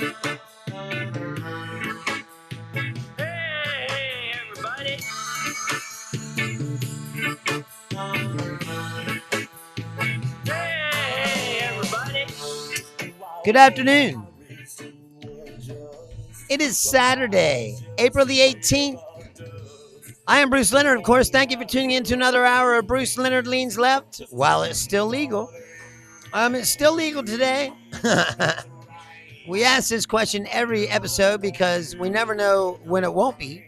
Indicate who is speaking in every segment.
Speaker 1: Hey, everybody. Hey, everybody.
Speaker 2: Good afternoon. It is Saturday, April the 18th. I am Bruce Leonard, of course. Thank you for tuning in to another hour of Bruce Leonard Leans Left while it's still legal. It's still legal today. We ask this question every episode because we never know when it won't be.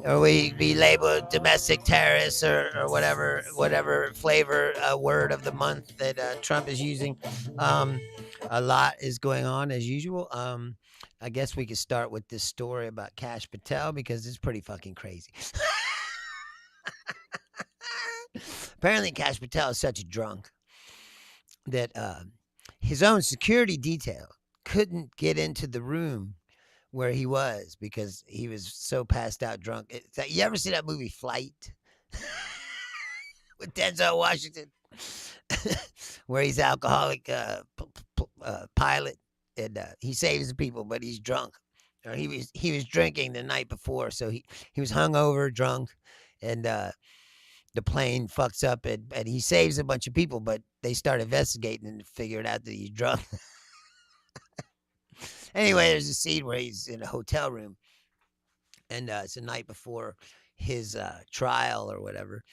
Speaker 2: Or we be labeled domestic terrorists or whatever flavor word of the month that Trump is using. Um, a lot is going on as usual. I guess we could start with this story about Cash Patel because it's pretty fucking crazy. Apparently, Cash Patel is such a drunk that his own security detail couldn't get into the room where he was because he was so passed out drunk. You ever see that movie Flight with Denzel Washington, where he's alcoholic pilot and he saves the people, but he's drunk. Or he was drinking the night before, so he was hungover, drunk, and the plane fucks up and he saves a bunch of people, but they start investigating and figured out that he's drunk. Anyway, there's a scene where he's in a hotel room and it's the night before his trial or whatever,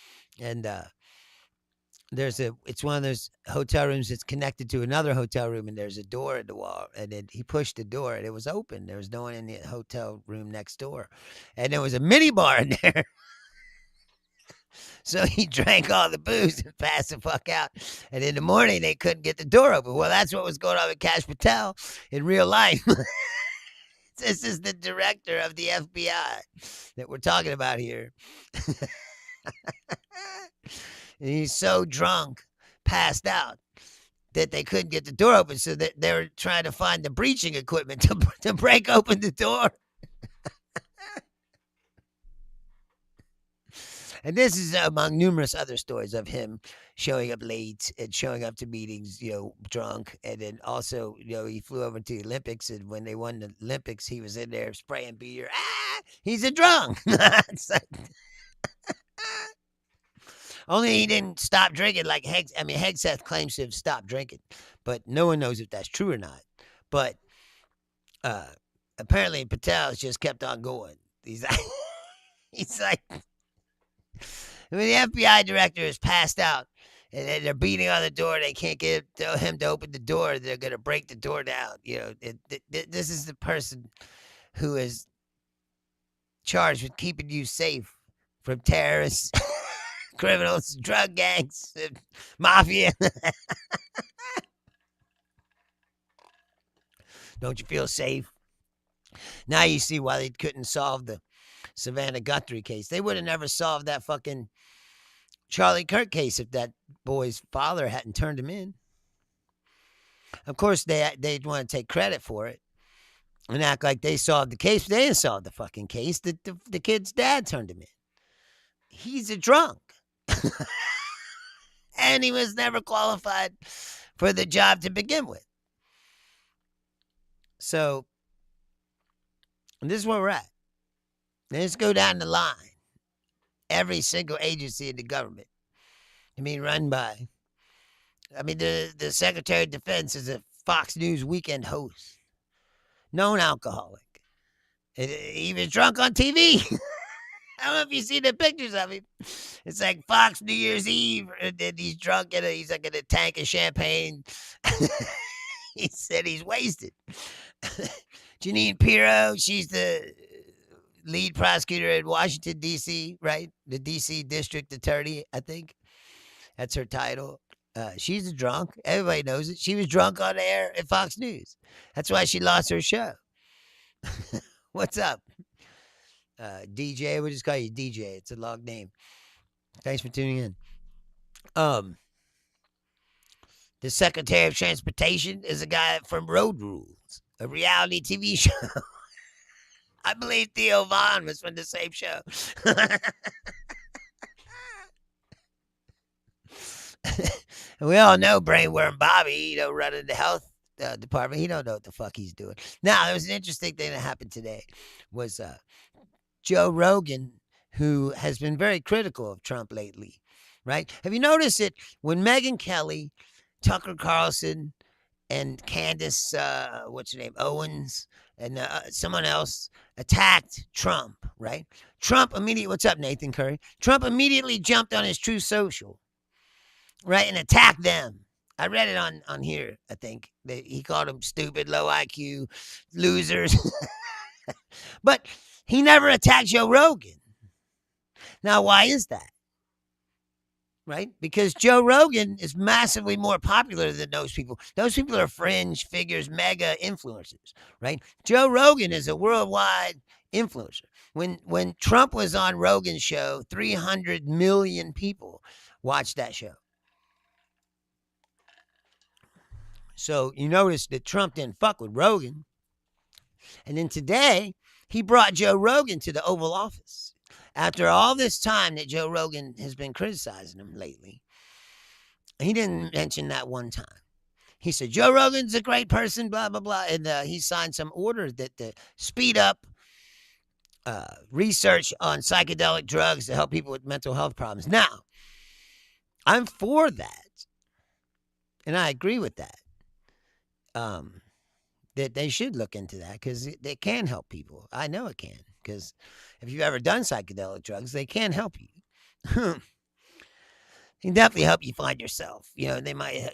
Speaker 2: and it's one of those hotel rooms that's connected to another hotel room, and there's a door in the wall, and then he pushed the door and it was open. There was no one in the hotel room next door, and there was a mini bar in there. So he drank all the booze and passed the fuck out. And in the morning, they couldn't get the door open. Well, that's what was going on with Cash Patel in real life. This is the director of the FBI that we're talking about here. And he's so drunk, passed out, that they couldn't get the door open. So that they were trying to find the breaching equipment to break open the door. And this is among numerous other stories of him showing up late and showing up to meetings, drunk. And then also, he flew over to the Olympics. And when they won the Olympics, he was in there spraying beer. He's a drunk. Only he didn't stop drinking like Hegseth claims to have stopped drinking. But no one knows if that's true or not. But apparently Patel's just kept on going. He's like, when the FBI director is passed out and they're beating on the door, they can't get him to open the door. They're going to break the door down. This is the person who is charged with keeping you safe from terrorists, criminals, drug gangs, mafia. Don't you feel safe? Now you see why they couldn't solve the Savannah Guthrie case. They would have never solved that fucking Charlie Kirk case if that boy's father hadn't turned him in. Of course, they'd want to take credit for it and act like they solved the case. They didn't solve the fucking case. The kid's dad turned him in. He's a drunk. And he was never qualified for the job to begin with. So, this is where we're at. Let's go down the line. Every single agency in the government. Run by. The Secretary of Defense is a Fox News weekend host. Known alcoholic. He was drunk on TV. I don't know if you see the pictures of him. It's like Fox New Year's Eve, and then he's drunk, and he's like in a tank of champagne. He said he's wasted. Janine Pirro, she's the lead prosecutor in Washington, D.C., right? The D.C. District Attorney, I think. That's her title. She's a drunk. Everybody knows it. She was drunk on air at Fox News. That's why she lost her show. What's up? DJ, we'll just call you DJ. It's a long name. Thanks for tuning in. The Secretary of Transportation is a guy from Road Rules, a reality TV show. I believe Theo Vaughn was from the same show. And we all know Brainworm Bobby, running the health department. He don't know what the fuck he's doing. Now, there was an interesting thing that happened today. Was Joe Rogan, who has been very critical of Trump lately, right? Have you noticed it when Megyn Kelly, Tucker Carlson, and Candace, what's her name, Owens, and someone else attacked Trump, right? Trump immediately, what's up, Nathan Curry? Trump immediately jumped on his True Social, right, and attacked them. I read it on here, I think. He called them stupid, low IQ, losers. But he never attacked Joe Rogan. Now, why is that? Right? Because Joe Rogan is massively more popular than those people. Those people are fringe figures, mega influencers, right? Joe Rogan is a worldwide influencer. When Trump was on Rogan's show, 300 million people watched that show. So you notice that Trump didn't fuck with Rogan. And then today, he brought Joe Rogan to the Oval Office. After all this time that Joe Rogan has been criticizing him lately, he didn't mention that one time. He said, Joe Rogan's a great person, blah, blah, blah. And he signed some order that to speed up research on psychedelic drugs to help people with mental health problems. Now, I'm for that. And I agree with that. That they should look into that because it can help people. I know it can, because if you've ever done psychedelic drugs, they can help you. They can definitely help you find yourself. They might,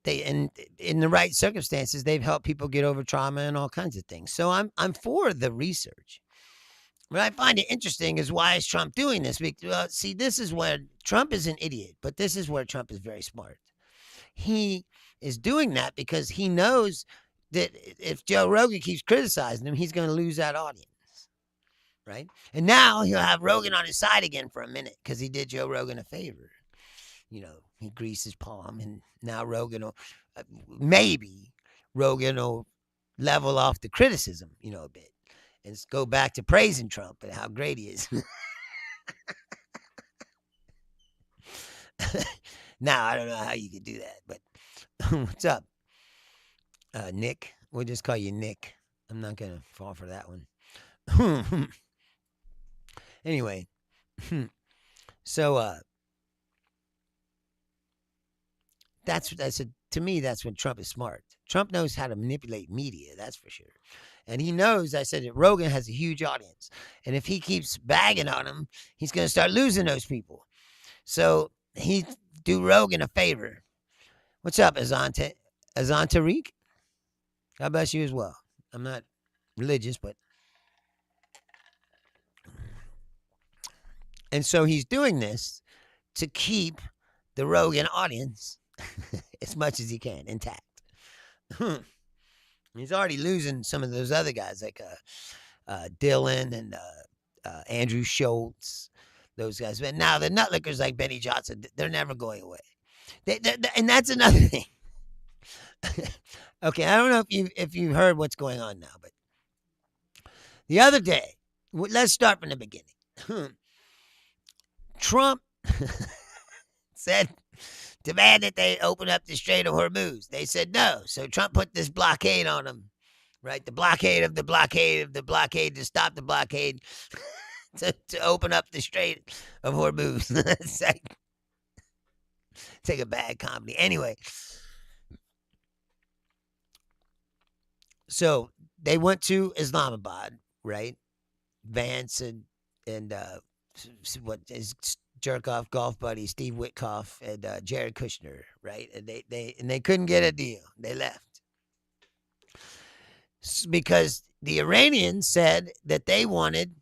Speaker 2: in the right circumstances, they've helped people get over trauma and all kinds of things. So I'm for the research. What I find it interesting is, why is Trump doing this? Well, see, this is where Trump is an idiot, but this is where Trump is very smart. He is doing that because he knows that if Joe Rogan keeps criticizing him, he's going to lose that audience, right? And now he'll have Rogan on his side again for a minute because he did Joe Rogan a favor. He greased his palm, and now Rogan will, maybe Rogan will level off the criticism, a bit, and go back to praising Trump and how great he is. Now, I don't know how you could do that, but what's up? Nick. We'll just call you Nick. I'm not going to fall for that one. Anyway. So, to me, that's when Trump is smart. Trump knows how to manipulate media, that's for sure. And he knows, I said, that Rogan has a huge audience. And if he keeps bagging on him, he's going to start losing those people. So he do Rogan a favor. What's up, Azantariq? God bless you as well. I'm not religious, but. And so he's doing this to keep the Rogan audience as much as he can intact. He's already losing some of those other guys like Dylan and Andrew Schultz, those guys. But now the nutlickers like Benny Johnson, they're never going away. And that's another thing. Okay, I don't know if you heard what's going on now, but the other day, let's start from the beginning. Trump demanded they open up the Strait of Hormuz. They said no, so Trump put this blockade on them, right? The blockade of the blockade of the blockade to stop the blockade to open up the Strait of Hormuz. It's like a bad comedy. Anyway. So they went to Islamabad, right? Vance and what is jerk off golf buddy Steve Witkoff and Jared Kushner, right? And they couldn't get a deal. They left because the Iranians said that they wanted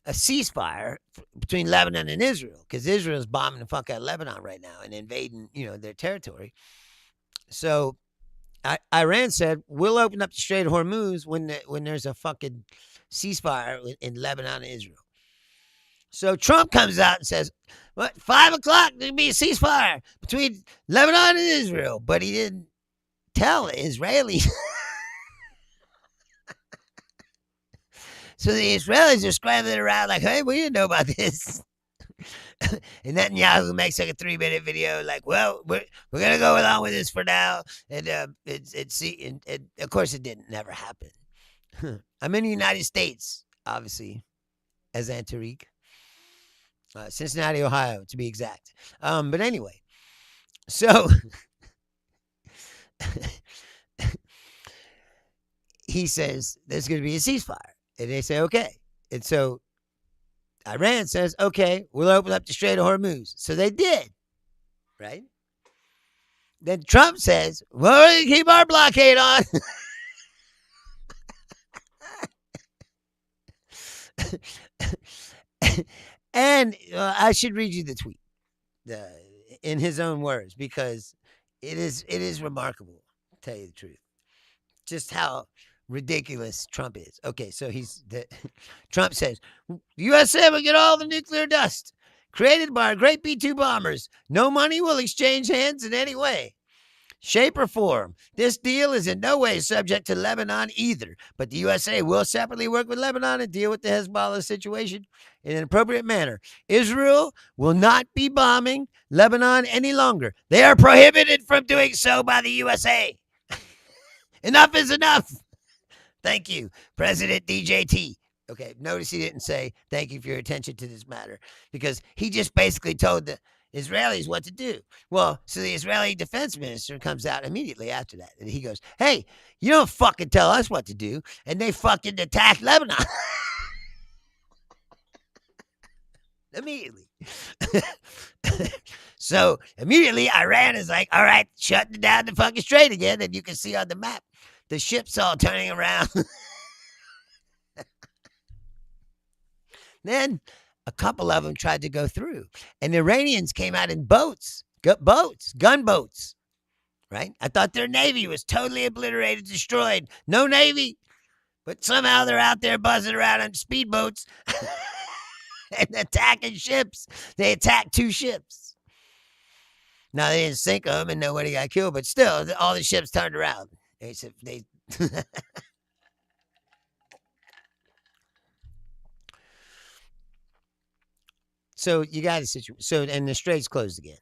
Speaker 2: a ceasefire between Lebanon and Israel, because Israel's bombing the fuck out of Lebanon right now and invading, their territory. So Iran said, we'll open up the Strait of Hormuz when there's a fucking ceasefire in Lebanon and Israel. So Trump comes out and says, what, 5 o'clock, there'll be a ceasefire between Lebanon and Israel. But he didn't tell the Israelis. So the Israelis are scrambling around like, hey, we didn't know about this. And Netanyahu makes like a 3-minute video, like, well, we're gonna go along with this for now, and and of course it didn't never happen. I'm in the United States, obviously, as Antariq, Cincinnati, Ohio, to be exact. But anyway, so he says there's going to be a ceasefire, and they say okay, and so Iran says okay, we'll open up the Strait of Hormuz. So they did, right? Then Trump says, well, we keep our blockade on. And I should read you the tweet in his own words, because it is remarkable, to tell you the truth, just how ridiculous Trump is. Okay, so Trump says, the USA will get all the nuclear dust created by our great B-2 bombers. No money will exchange hands in any way, shape, or form. This deal is in no way subject to Lebanon either, but the USA will separately work with Lebanon and deal with the Hezbollah situation in an appropriate manner. Israel will not be bombing Lebanon any longer. They are prohibited from doing so by the USA. Enough is enough. Thank you, President DJT. Okay, notice he didn't say thank you for your attention to this matter, because he just basically told the Israelis what to do. Well, so the Israeli defense minister comes out immediately after that, and he goes, hey, you don't fucking tell us what to do, and they fucking attack Lebanon. Immediately. So immediately Iran is like, all right, shutting down the fucking strait again, and you can see on the map the ships all turning around. Then a couple of them tried to go through, and the Iranians came out in gunboats, right? I thought their navy was totally obliterated, destroyed. No navy, but somehow they're out there buzzing around on speedboats and attacking ships. They attacked 2 ships. Now, they didn't sink them and nobody got killed, but still, all the ships turned around. They said, So you got a situation. So, and the strait's closed again.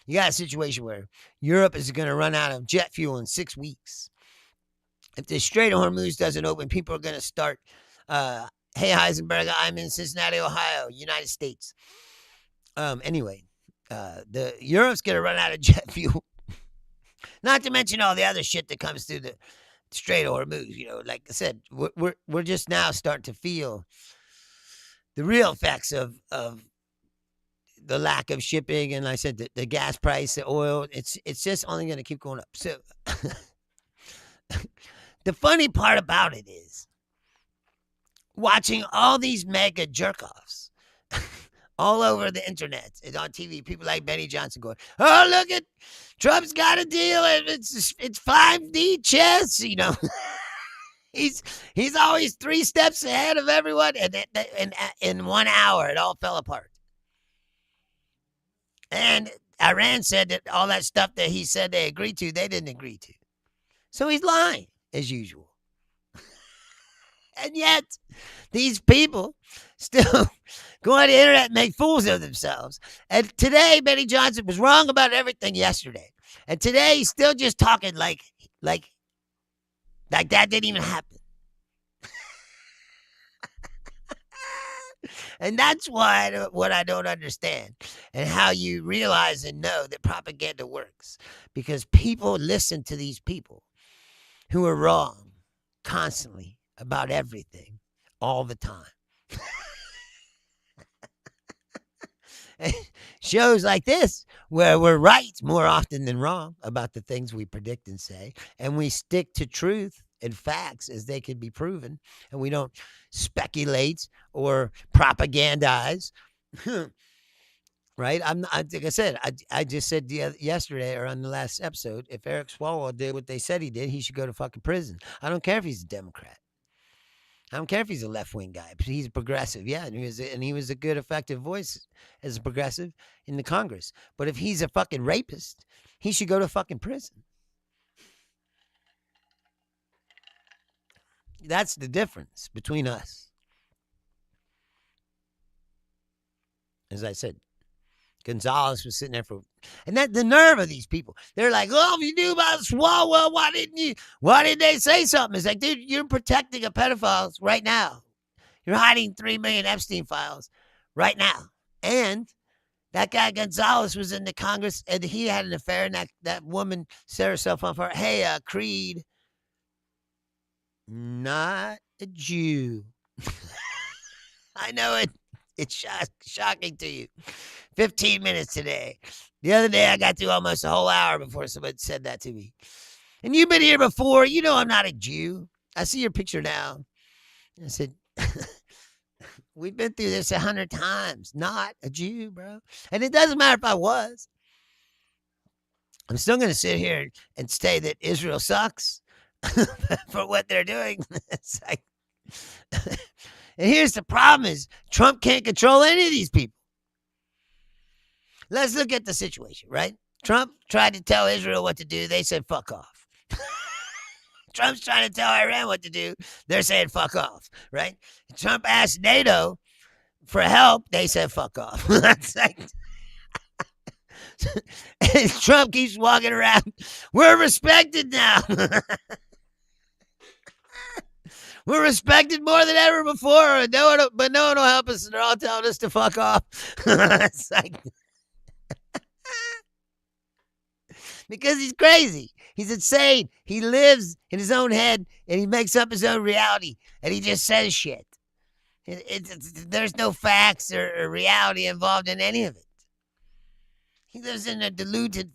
Speaker 2: You got a situation where Europe is going to run out of jet fuel in 6 weeks. If the Strait of Hormuz doesn't open, people are going to start. Hey, Heisenberg, I'm in Cincinnati, Ohio, United States. Anyway, the Europe's going to run out of jet fuel. Not to mention all the other shit that comes through the Strait of Hormuz. You know, like I said, we're just now starting to feel the real effects of the lack of shipping, and like I said, the gas price, the oil, it's just only going to keep going up. So the funny part about it is watching all these mega jerk-offs all over the internet and on TV, people like Benny Johnson going, oh, look at Trump's got a deal, it's 5D chess, you know. He's always 3 steps ahead of everyone, and in 1 hour it all fell apart. And Iran said that all that stuff that he said they agreed to, they didn't agree to. So he's lying, as usual. And yet, these people still go on the internet and make fools of themselves. And today, Benny Johnson was wrong about everything yesterday. And today, he's still just talking like that didn't even happen. And that's what I don't understand, and how you realize and know that propaganda works, because people listen to these people who are wrong constantly about everything all the time. Shows like this, where we're right more often than wrong about the things we predict and say, and we stick to truth and facts as they can be proven, and we don't speculate or propagandize. Right? Like I said, I just said yesterday or on the last episode, if Eric Swalwell did what they said he did, he should go to fucking prison. I don't care if he's a Democrat. I don't care if he's a left-wing guy, but he's a progressive. Yeah, and he was a good, effective voice as a progressive in the Congress. But if he's a fucking rapist, he should go to fucking prison. That's the difference between us. as I said, Gonzalez was sitting there and that the nerve of these people. They're like, oh, if you knew about Swalwell, why didn't they say something? It's like, dude, you're protecting a pedophile right now. You're hiding 3 million Epstein files right now. And that guy Gonzalez was in the Congress and he had an affair and that woman set herself on fire. Hey, Creed, not a Jew. I know it. It's shocking to you. 15 minutes today. The other day, I got through almost a whole hour before somebody said that to me. And you've been here before. You know I'm not a Jew. I see your picture now. I said, we've been through this 100 times. Not a Jew, bro. And it doesn't matter if I was. I'm still going to sit here and say that Israel sucks for what they're doing. It's like, and here's the problem is Trump can't control any of these people. Let's look at the situation, right? Trump tried to tell Israel what to do. They said, fuck off. Trump's trying to tell Iran what to do. They're saying, fuck off, right? Trump asked NATO for help. They said, fuck off. That's like, and Trump keeps walking around. We're respected now. We're respected more than ever before, but no one will help us, and they're all telling us to fuck off. It's like, because he's crazy. He's insane. He lives in his own head, and he makes up his own reality, and he just says shit. There's no facts or reality involved in any of it. He lives in a deluded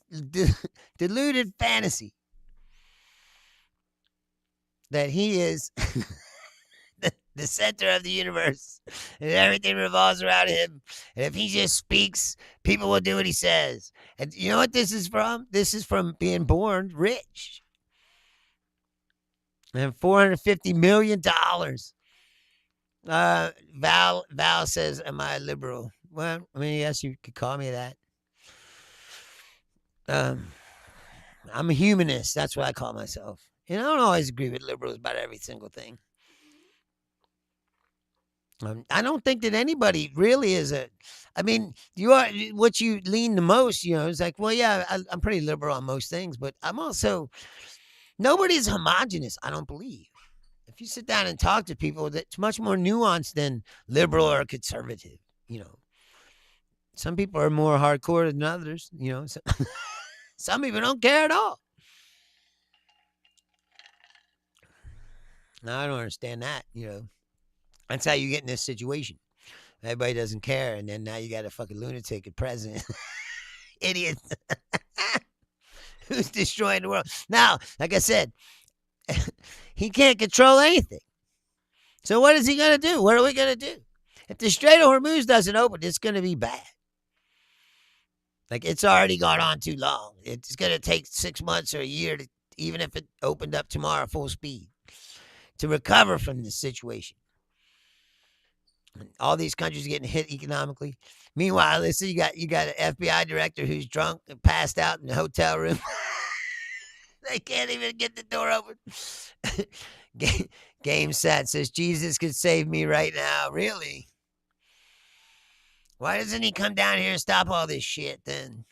Speaker 2: fantasy that he is the center of the universe and everything revolves around him. And if he just speaks, people will do what he says. And you know what this is from? This is from being born rich. And $450 million. Val says, am I liberal? Well, I mean, yes, you could call me that. I'm a humanist. That's what I call myself. And I don't always agree with liberals about every single thing. I don't think that anybody really is I mean, you are what you lean the most, it's like, well, yeah, I'm pretty liberal on most things, but I'm also, nobody's homogenous, I don't believe. If you sit down and talk to people, that's much more nuanced than liberal or conservative, Some people are more hardcore than others, So some people don't care at all. Now, I don't understand that, That's how you get in this situation. Everybody doesn't care, and then now you got a fucking lunatic as president. Idiot. Who's destroying the world. Now, like I said, he can't control anything. So what is he going to do? What are we going to do? If the Strait of Hormuz doesn't open, it's going to be bad. Like, it's already gone on too long. It's going to take 6 months or a year, even if it opened up tomorrow full speed, to recover from this situation. All these countries are getting hit economically. Meanwhile, listen, you got an FBI director who's drunk and passed out in the hotel room. They can't even get the door open. Game Set says, Jesus could save me right now. Really? Why doesn't he come down here and stop all this shit then?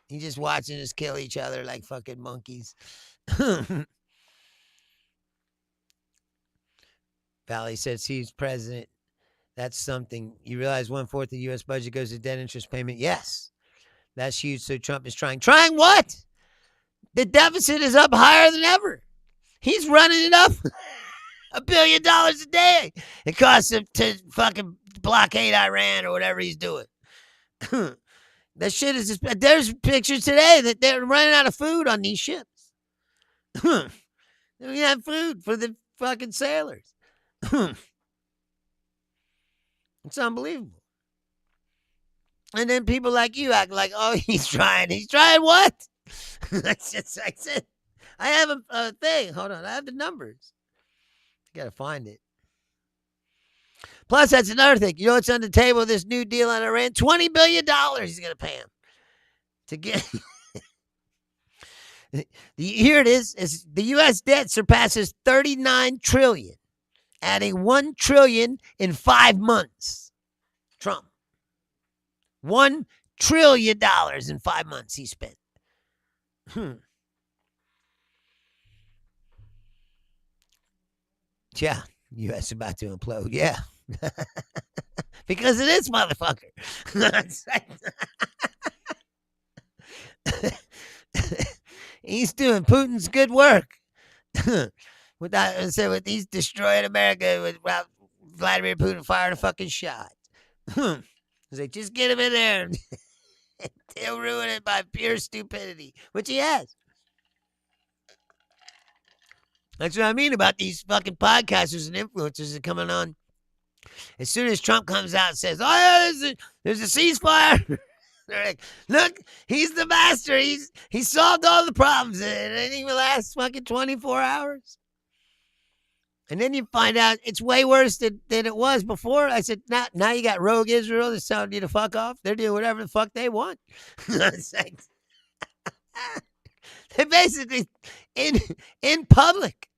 Speaker 2: He's just watching us kill each other like fucking monkeys. Valley says he's president. That's something. You realize 1/4 of the U.S. budget goes to debt interest payment? Yes. That's huge. So Trump is trying. Trying what? The deficit is up higher than ever. He's running it up $1 billion a day. It costs him to fucking blockade Iran or whatever he's doing. That shit is just, there's pictures today that they're running out of food on these ships. We have food for the fucking sailors. It's unbelievable. And then people like you act like, oh, he's trying. He's trying what? That's just, I said, I have a thing. Hold on. I have the numbers. You got to find it. Plus, that's another thing. You know what's on the table? This new deal on Iran? $20 billion he's going to pay him to get. Here it is. The U.S. debt surpasses $39 trillion, adding $1 trillion in 5 months. Trump. $1 trillion in 5 months he spent. Yeah, U.S. about to implode. Yeah. Because of this motherfucker. He's doing Putin's good work. With he's destroying America without Vladimir Putin firing a fucking shot. He's like, just get him in there. He'll ruin it by pure stupidity, which he has. That's what I mean about these fucking podcasters and influencers that coming on. As soon as Trump comes out and says, "Oh yeah, there's a ceasefire," they're like, "Look, he's the master. He solved all the problems. It didn't even last fucking 24 hours." And then you find out it's way worse than it was before. I said, now you got rogue Israel that's telling you to fuck off. They're doing whatever the fuck they want. It's like, they basically in public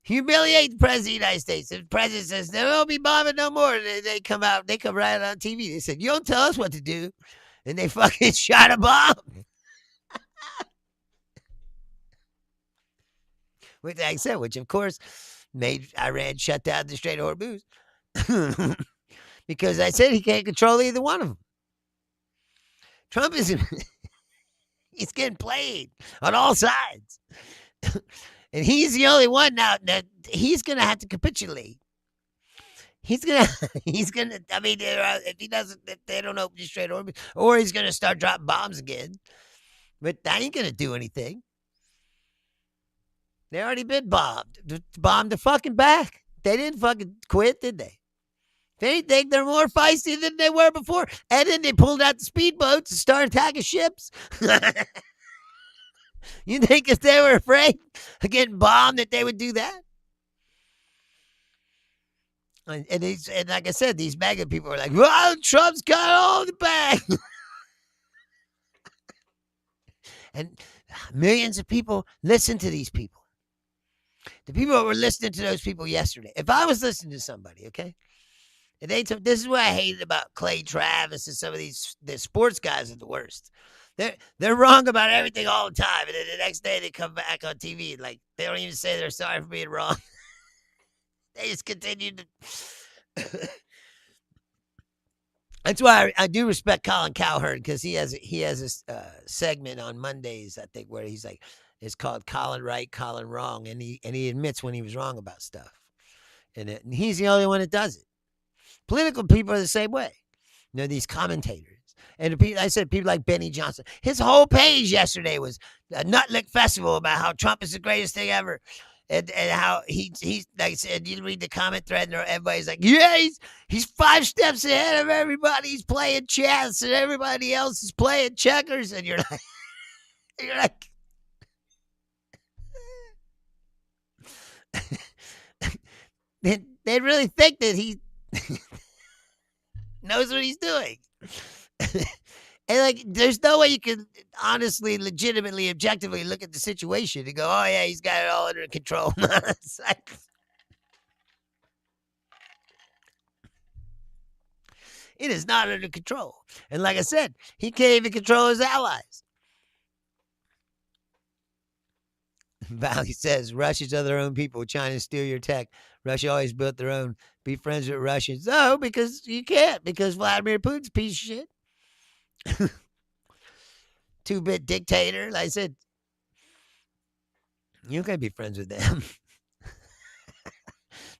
Speaker 2: humiliate the president of the United States. The president says there won't be bombing no more. They come right out on TV. They said, you don't tell us what to do. And they fucking shot a bomb. Which I said, which of course made Iran shut down the Strait of Hormuz. Because I said he can't control either one of them. Trump is he's getting played on all sides. And he's the only one now that he's going to have to capitulate. If they don't open the Strait of Hormuz, or he's going to start dropping bombs again. But that ain't going to do anything. They already been bombed. Bombed the fucking back. They didn't fucking quit, did they? If anything, they're more feisty than they were before. And then they pulled out the speedboats and started attacking ships. You think if they were afraid of getting bombed that they would do that? And like I said, these MAGA people are like, well, Trump's got all the bag. And millions of people listen to these people. The people that were listening to those people yesterday. If I was listening to somebody, okay, and this is what I hated about Clay Travis and some of the sports guys are the worst. They're wrong about everything all the time, and then the next day they come back on TV and like they don't even say they're sorry for being wrong. They just continue to. That's why I do respect Colin Cowherd, because he has a segment on Mondays, I think, where he's like, it's called Colin Right, Colin Wrong, and he admits when he was wrong about stuff, and he's the only one that does it. Political people are the same way. You know, these commentators. And I said people like Benny Johnson. His whole page yesterday was a Nutlick Festival about how Trump is the greatest thing ever. And how he's like I said, you read the comment thread and everybody's like, yeah, he's 5 steps ahead of everybody. He's playing chess and everybody else is playing checkers. And you're like, they really think that he knows what he's doing. And like, there's no way you can honestly, legitimately, objectively look at the situation and go, oh yeah, he's got it all under control. It's like, it is not under control. And like I said, he can't even control his allies. Valley says, Russians are their own people. China steal your tech. Russia always built their own. Be friends with Russians. No, because you can't. Because Vladimir Putin's a piece of shit. 2-bit dictator. Like I said, you can't be friends with them.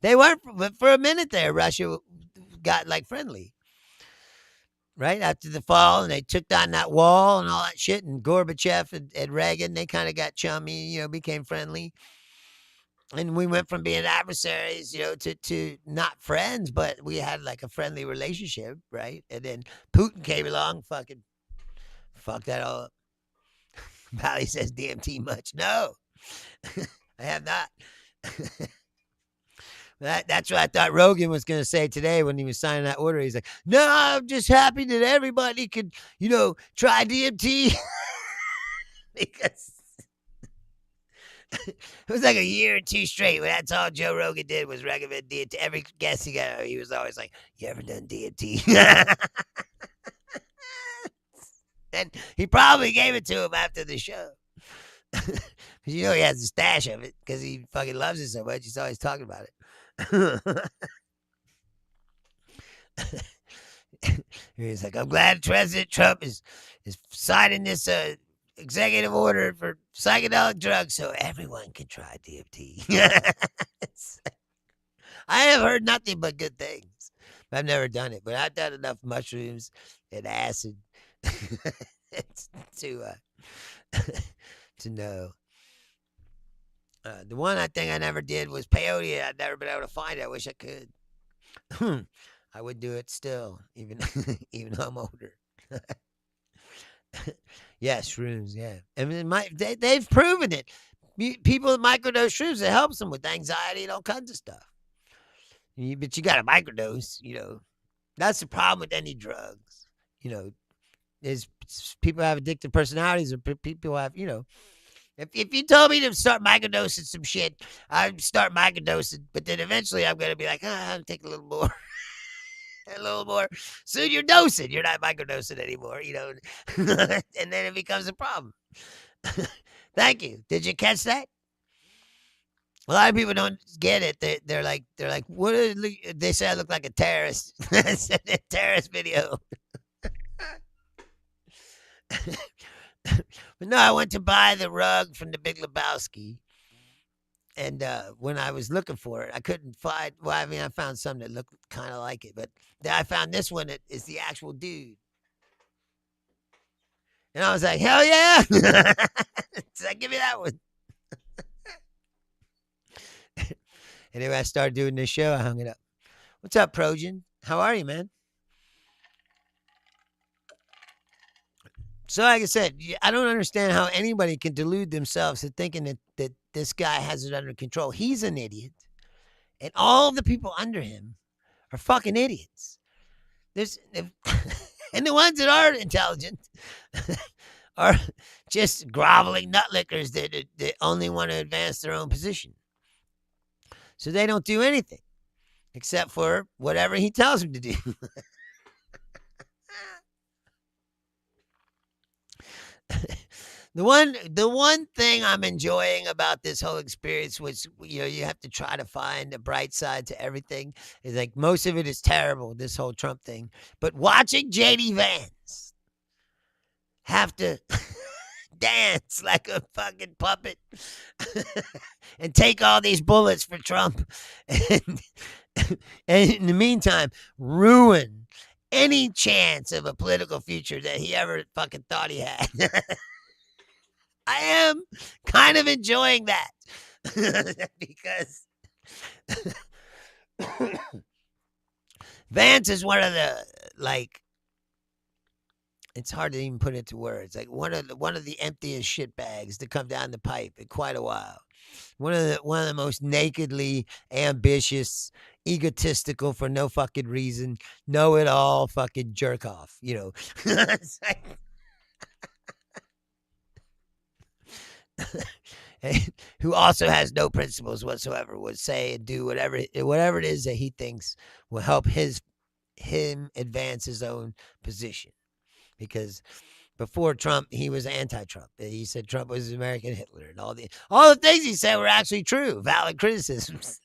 Speaker 2: They weren't, but for a minute there, Russia got like friendly. Right after the fall, and they took down that wall and all that shit, and Gorbachev and Reagan, they kind of got chummy, became friendly. And we went from being adversaries, to not friends, but we had like a friendly relationship, right? And then Putin came along, fucking fucked that all up. Valley says DMT much. No, I have not. That's what I thought Rogan was going to say today when he was signing that order. He's like, no, I'm just happy that everybody could, try DMT. Because it was like a year or 2 straight where that's all Joe Rogan did was recommend DMT. Every guest he got, he was always like, you ever done DMT? And he probably gave it to him after the show. Because he has a stash of it because he fucking loves it so much. He's always talking about it. He's like, I'm glad President Trump is signing this executive order for psychedelic drugs so everyone can try DMT. I have heard nothing but good things. I've never done it, but I've done enough mushrooms and acid to to know. The one I think I never did was peyote. I've never been able to find it. I wish I could. I would do it still, even even though I'm older. Yeah, shrooms. Yeah, I mean, they've proven it. People with microdose shrooms, it helps them with anxiety and all kinds of stuff. But you got to microdose. That's the problem with any drugs. Is people have addictive personalities, or people have If you told me to start microdosing some shit, I'd start microdosing, but then eventually I'm gonna be like, I'll take a little more. A little more. Soon you're dosing. You're not microdosing anymore, and then it becomes a problem. Thank you. Did you catch that? A lot of people don't get it. They're like, what? They say I look like a terrorist. It's a terrorist video. But no, I went to buy the rug from the Big Lebowski. And when I was looking for it, I couldn't find. Well, I mean, I found some that looked kind of like it, but then I found this one that is the actual dude. And I was like, hell yeah! So give me that one. Anyway, I started doing this show. I hung it up. What's up, Projan? How are you, man? So, like I said, I don't understand how anybody can delude themselves to thinking that this guy has it under control. He's an idiot. And all the people under him are fucking idiots. And the ones that are intelligent are just groveling nutlickers that only want to advance their own position. So they don't do anything except for whatever he tells them to do. The one thing I'm enjoying about this whole experience, which you have to try to find a bright side to everything, is like most of it is terrible, this whole Trump thing. But watching JD Vance have to dance like a fucking puppet and take all these bullets for Trump and in the meantime ruin any chance of a political future that he ever fucking thought he had. I am kind of enjoying that because Vance is one of the, like, it's hard to even put into words. Like one of the emptiest shit bags to come down the pipe in quite a while. One of the most nakedly ambitious, egotistical for no fucking reason, know it all fucking jerk off. It's like, who also has no principles whatsoever, would say and do whatever it is that he thinks will help him advance his own position. Because before Trump, he was anti-Trump. He said Trump was American Hitler, and all the things he said were actually true, valid criticisms.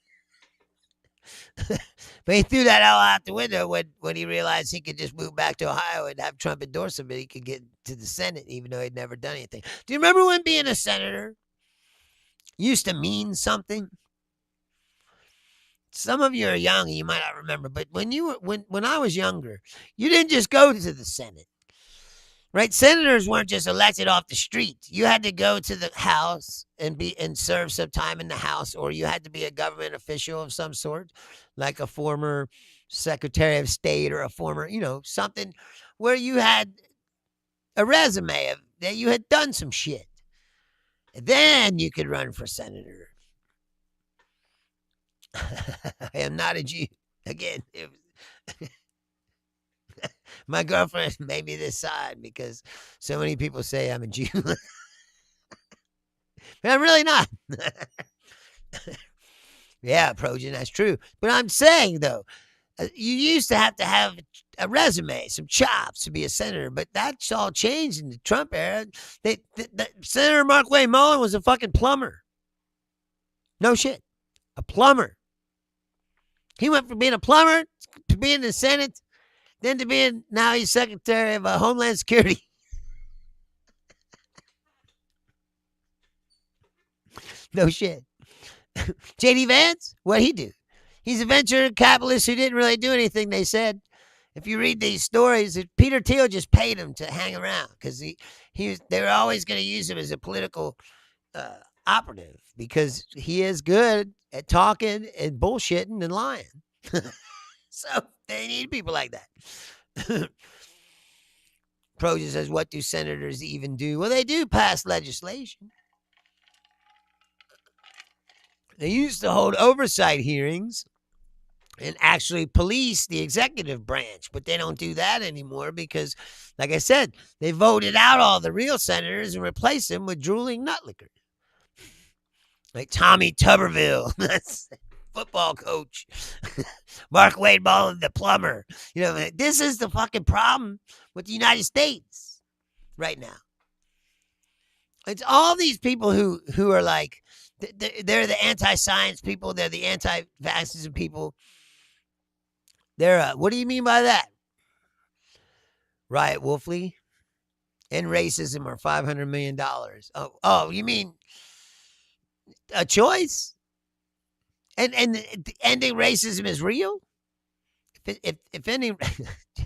Speaker 2: But he threw that all out the window when he realized he could just move back to Ohio and have Trump endorse him, and he could get to the Senate, even though he'd never done anything. Do you remember when being a senator used to mean something? Some of you are young and you might not remember, but when I was younger, you didn't just go to the Senate. Right? Senators weren't just elected off the street. You had to go to the House and serve some time in the House, or you had to be a government official of some sort, like a former Secretary of State or a former, something where you had a resume that you had done some shit. And then you could run for senator. I am not a Jew. Again, my girlfriend made me decide because so many people say I'm a Jew. But I'm really not. Yeah, Projan, that's true. But I'm saying, though, You used to have a resume, some chops to be a senator, but that's all changed in the Trump era. Senator Mark Wayne Mullen was a fucking plumber. No shit. A plumber. He went from being a plumber to being in the Senate, then to being, now he's Secretary of Homeland Security. No shit. J.D. Vance, what'd he do? He's a venture capitalist who didn't really do anything, they said. If you read these stories, Peter Thiel just paid him to hang around because they were always going to use him as a political operative because he is good at talking and bullshitting and lying. So they need people like that. Proja says, what do senators even do? Well, they do pass legislation. They used to hold oversight hearings and actually police the executive branch, but they don't do that anymore because, like I said, they voted out all the real senators and replaced them with drooling nutlickers. Like Tommy Tuberville, that's football coach. Mark Wade Mullen, the plumber. You know, this is the fucking problem with the United States right now. It's all these people who are like, they're the anti-science people. They're the anti-vaccine people. They're, what do you mean by that? Riot Wolfley and racism are $500 million. Oh, you mean a choice? And ending racism is real? If ending,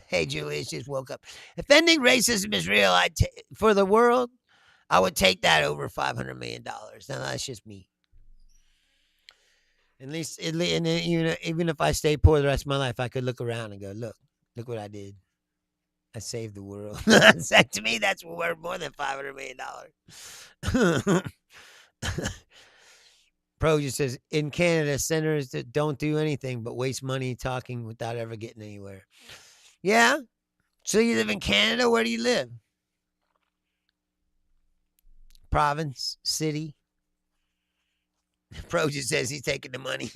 Speaker 2: hey, Julius just woke up. If ending racism is real, for the world, I would take that over $500 million. Now, that's just me. At least, even if I stay poor the rest of my life, I could look around and go, look what I did. I saved the world. To me, that's worth more than $500 million. Proja says, in Canada, senators that don't do anything but waste money talking without ever getting anywhere. Yeah? So you live in Canada? Where do you live? Province? City? Proja says he's taking the money.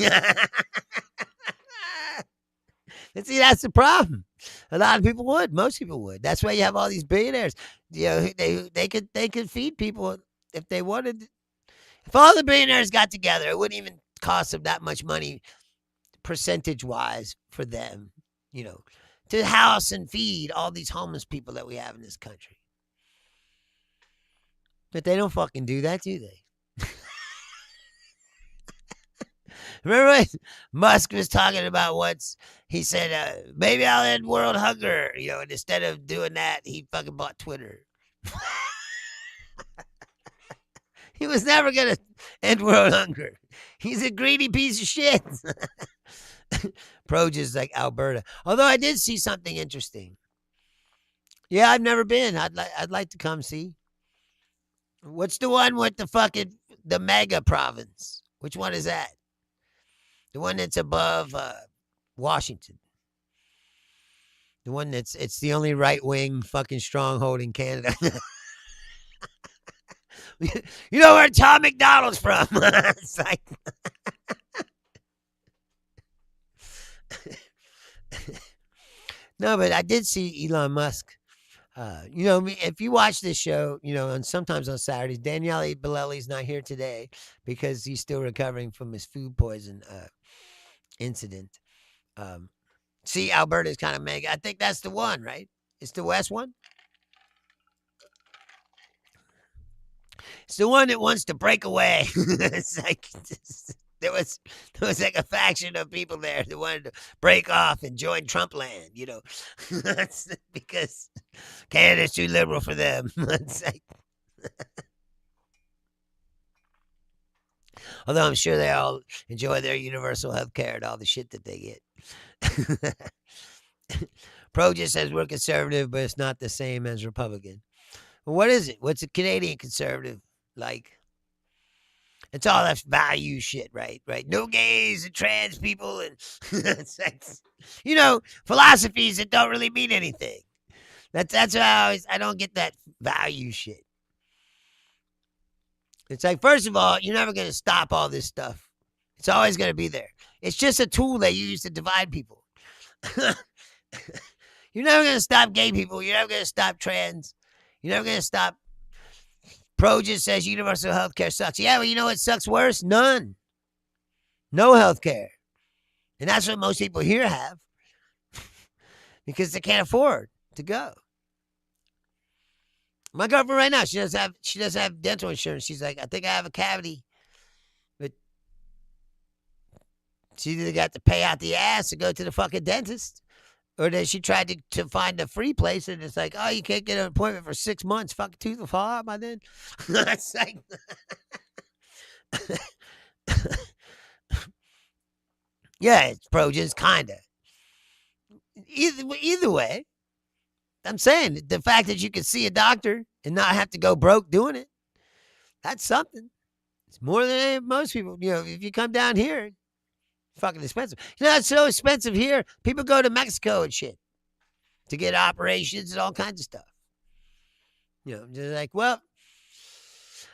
Speaker 2: And see, that's the problem. A lot of people would. Most people would. That's why you have all these billionaires. You know, they could feed people if they wanted. If all the billionaires got together, it wouldn't even cost them that much money, percentage-wise, for them, you know, to house and feed all these homeless people that we have in this country. But they don't fucking do that, do they? Remember when Musk was talking about he said, maybe I'll end world hunger, you know, and instead of doing that, he fucking bought Twitter. He was never going to end world hunger. He's a greedy piece of shit. Proja's like Alberta. Although I did see something interesting. Yeah, I've never been. I'd like to come see. What's the one with the mega province? Which one is that? The one that's above Washington. The one it's the only right-wing fucking stronghold in Canada. You know where Tom McDonald's from? It's like... No, but I did see Elon Musk. You know, if you watch this show, you know, and sometimes on Saturdays, Daniele Bellelli's not here today because he's still recovering from his food poison incident. See, Alberta's kind of mega. I think that's the one, right? It's the West one. It's the one that wants to break away. It's like there was like a faction of people there that wanted to break off and join Trump land, you know. That's because Canada's too liberal for them. It's like, although I'm sure they all enjoy their universal health care and all the shit that they get. Proja says we're conservative, but it's not the same as Republican. Well, what is it? What's a Canadian conservative like? It's all that value shit, right? Right? No gays and trans people and sex. You know, philosophies that don't really mean anything. That's why I don't get that value shit. It's like, first of all, you're never going to stop all this stuff. It's always going to be there. It's just a tool they use to divide people. You're never going to stop gay people. You're never going to stop trans. You're never going to stop. Pro just says universal health care sucks. Yeah, well, you know what sucks worse? None. No health care. And that's what most people here have because they can't afford to go. My girlfriend right now, she doesn't have dental insurance. She's like, I think I have a cavity. But she either got to pay out the ass to go to the fucking dentist, or that she tried to find a free place, and it's like, oh, you can't get an appointment for 6 months. Fucking tooth will fall out by then. That's like, yeah, it's Projans, kind of. Either way, I'm saying the fact that you can see a doctor and not have to go broke doing it, that's something. It's more than most people. You know, if you come down here, fucking expensive. You know, it's so expensive here. People go to Mexico and shit to get operations and all kinds of stuff. You know, they're like, well,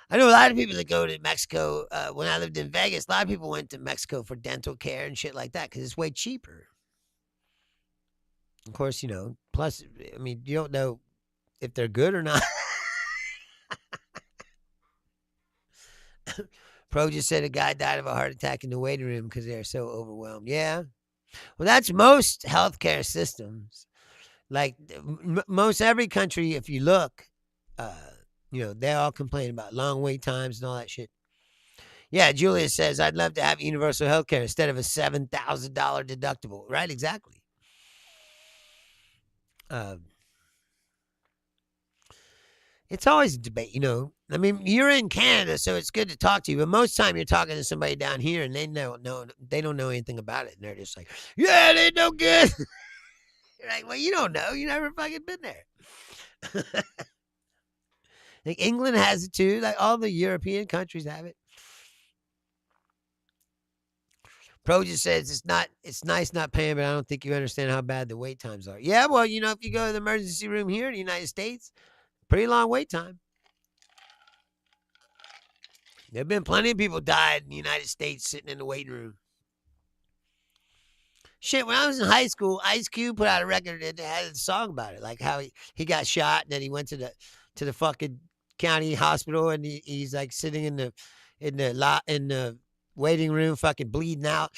Speaker 2: I know a lot of people that go to Mexico. When I lived in Vegas, a lot of people went to Mexico for dental care and shit like that because it's way cheaper. Of course, you know, plus, I mean, you don't know if they're good or not. Pro just said a guy died of a heart attack in the waiting room because they're so overwhelmed. Yeah. Well, that's most healthcare systems. Like most every country, if you look, you know, they all complain about long wait times and all that shit. Yeah, Julia says, I'd love to have universal health care instead of a $7,000 deductible. Right, exactly. It's always a debate, you know. I mean, you're in Canada, so it's good to talk to you. But most time you're talking to somebody down here, and they don't know anything about it, and they're just like, "Yeah, they no good." You're like, "Well, you don't know. You never fucking been there." Like England has it too. Like all the European countries have it. Pro just says it's nice not paying, but I don't think you understand how bad the wait times are. Yeah, well, you know, if you go to the emergency room here in the United States, pretty long wait time. There have been plenty of people died in the United States sitting in the waiting room. Shit, when I was in high school, Ice Cube put out a record that had a song about it, like how he got shot and then he went to the fucking county hospital and he's like sitting in the waiting room, fucking bleeding out.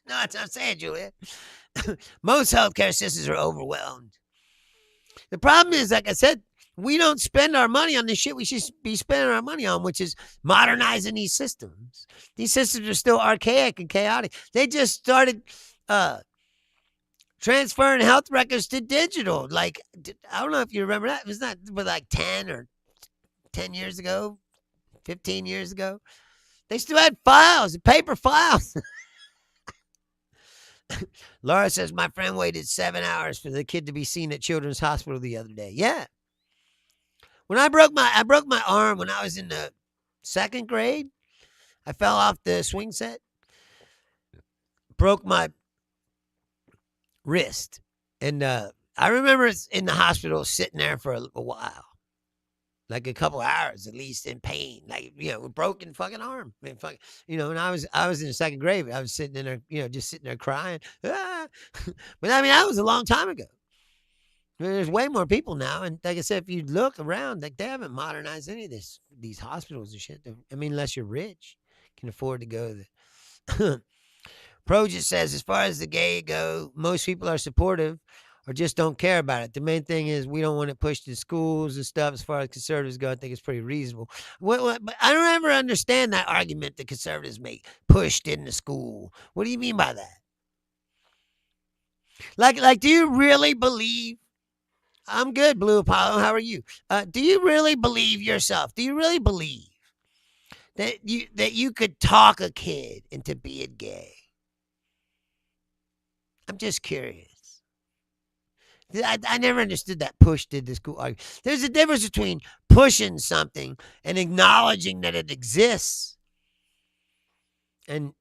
Speaker 2: No, that's what I'm saying, Julia. Most healthcare systems are overwhelmed. The problem is, like I said, we don't spend our money on the shit we should be spending our money on, which is modernizing these systems. These systems are still archaic and chaotic. They just started transferring health records to digital. Like, I don't know if you remember that. It was not but like 10 years ago, 15 years ago. They still had files, paper files. Laura says, my friend waited 7 hours for the kid to be seen at Children's Hospital the other day. Yeah. When I broke my arm when I was in the 2nd grade. I fell off the swing set, broke my wrist, and I remember in the hospital sitting there for a while, like a couple hours at least, in pain, like, you know, broken fucking arm. I mean, and I was in the 2nd grade. I was sitting in there, you know, just sitting there crying. Ah. But I mean, that was a long time ago. There's way more people now, and like I said, if you look around, like they haven't modernized any of these hospitals and shit. I mean, unless you're rich, can afford to go there. Pro just says, as far as the gay go, most people are supportive or just don't care about it. The main thing is we don't want it pushed in schools and stuff. As far as conservatives go, I think it's pretty reasonable. But I don't ever understand that argument that conservatives make, pushed into school. What do you mean by that? Like, do you really believe? I'm good, Blue Apollo. How are you? Do you really believe yourself? Do you really believe that you could talk a kid into being gay? I'm just curious. I never understood that pushed into school argument. There's a difference between pushing something and acknowledging that it exists, and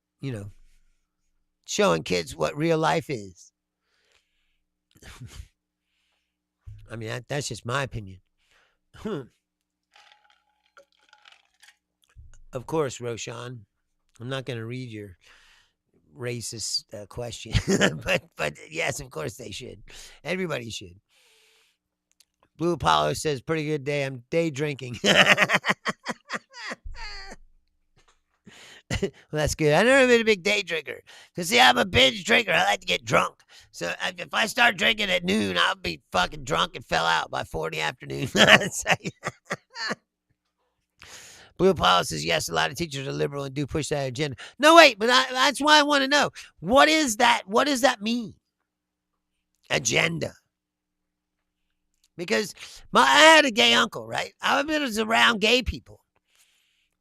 Speaker 2: showing kids what real life is. I mean, that's just my opinion. Of course, Roshan, I'm not going to read your racist question. but yes, of course they should. Everybody should. Blue Apollo says, pretty good day. I'm day drinking. Well, that's good. I've never been a big day drinker. Because, see, I'm a binge drinker. I like to get drunk. So if I start drinking at noon, I'll be fucking drunk and fell out by 4 in the afternoon. Blue Apollo says, yes, a lot of teachers are liberal and do push that agenda. No, wait, but that's why I want to know. What is that? What does that mean? Agenda. Because I had a gay uncle, right? I was around gay people.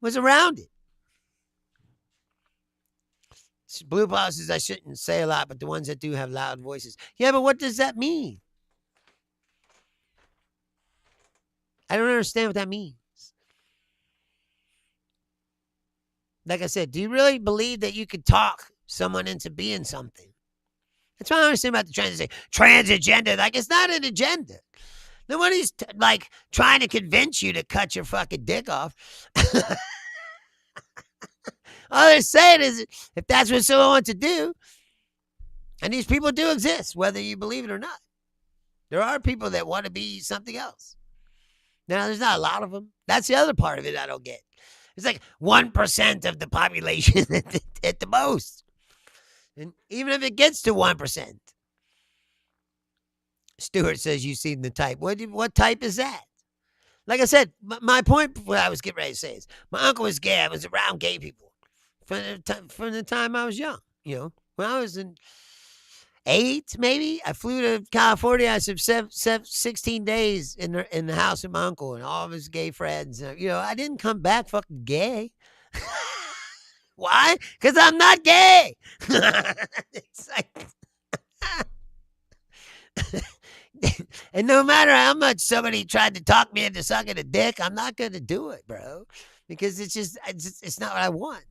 Speaker 2: Was around it. Blue Apollo says, I shouldn't say a lot, but the ones that do have loud voices. Yeah, but what does that mean? I don't understand what that means. Like I said, do you really believe that you could talk someone into being something? That's what I understand about the trans agenda. Like, it's not an agenda. Nobody's like trying to convince you to cut your fucking dick off. All they're saying is, if that's what someone wants to do, and these people do exist, whether you believe it or not. There are people that want to be something else. Now, there's not a lot of them. That's the other part of it I don't get. It's like 1% of the population at the most. And even if it gets to 1%. Stuart says, you've seen the type. What type is that? Like I said, my point, what I was getting ready to say is, my uncle was gay. I was around gay people from the time I was young. You know, when I was in 8, maybe, I flew to California. I spent 16 days in the house of my uncle and all of his gay friends. You know, I didn't come back fucking gay. Why? Because I'm not gay. It's like, and no matter how much somebody tried to talk me into sucking a dick, I'm not going to do it, bro, because it's not what I want.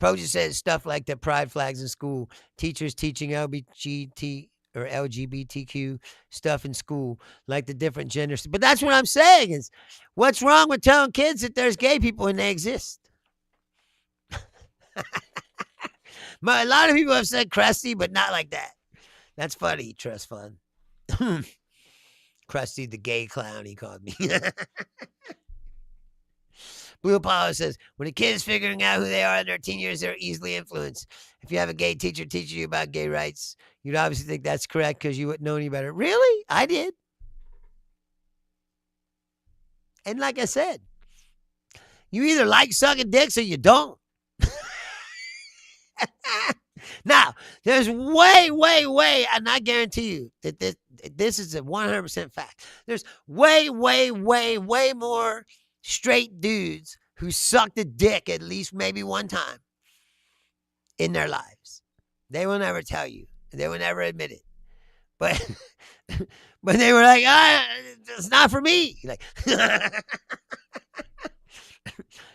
Speaker 2: Proja says stuff like the pride flags in school, teachers teaching LGBTQ stuff in school, like the different genders. But that's what I'm saying is, what's wrong with telling kids that there's gay people and they exist? A lot of people have said crusty, but not like that. That's funny, Trust Fund. Krusty the gay clown, he called me. Blue Apollo says, when a kid is figuring out who they are in their teen years, they're easily influenced. If you have a gay teacher teaching you about gay rights, you'd obviously think that's correct because you wouldn't know any better. Really? I did. And like I said, you either like sucking dicks or you don't. Now, there's way, and I guarantee you that this is a 100% fact. There's way more straight dudes who sucked a dick at least maybe one time in their lives. They will never tell you. They will never admit it. But they were like, it's not for me. Like,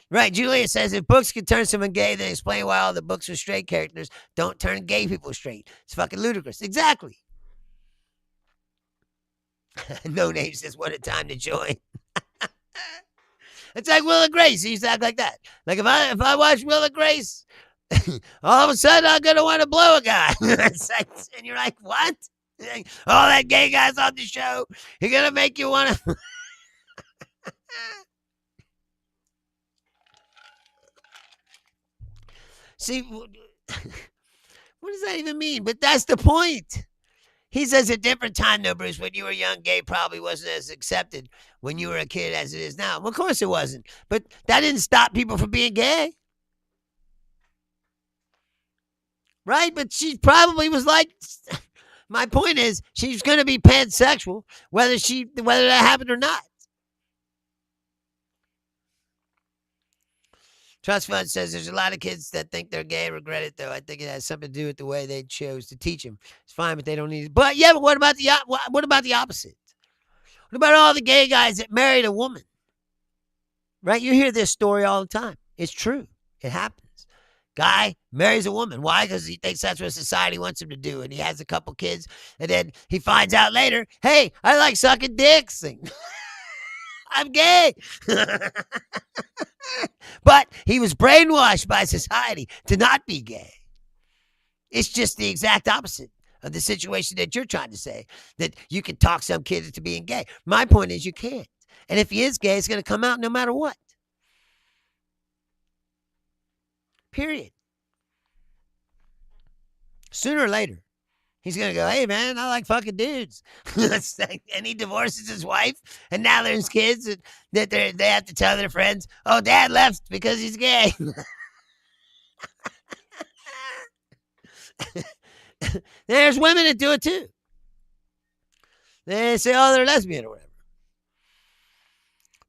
Speaker 2: right, Julia says, if books could turn someone gay, then explain why all the books with straight characters don't turn gay people straight. It's fucking ludicrous. Exactly. No Name says, what a time to join. It's like Will and Grace. He used to act like that. Like if I watch Will and Grace, all of a sudden I'm gonna want to blow a guy. It's like, and you're like, what? Like, all that gay guys on the show, you're gonna make you want to. See, what does that even mean? But that's the point. He says a different time, though, Bruce, when you were young, gay probably wasn't as accepted when you were a kid as it is now. Well, of course it wasn't. But that didn't stop people from being gay. Right? But she probably was like, my point is, she's going to be pansexual, whether that happened or not. Trust Fund says there's a lot of kids that think they're gay and regret it, though. I think it has something to do with the way they chose to teach them. It's fine, but they don't need it. But yeah, but what about the opposite? What about all the gay guys that married a woman? Right? You hear this story all the time. It's true. It happens. Guy marries a woman. Why? Because he thinks that's what society wants him to do. And he has a couple kids. And then he finds out later, hey, I like sucking dicks. I'm gay. But he was brainwashed by society to not be gay. It's just the exact opposite of the situation that you're trying to say, that you can talk some kid into being gay. My point is you can't. And if he is gay, it's going to come out no matter what. Period. Sooner or later, he's going to go, hey, man, I like fucking dudes. And he divorces his wife, and now there's kids that they have to tell their friends, oh, dad left because he's gay. There's women that do it too. They say, oh, they're lesbian or whatever.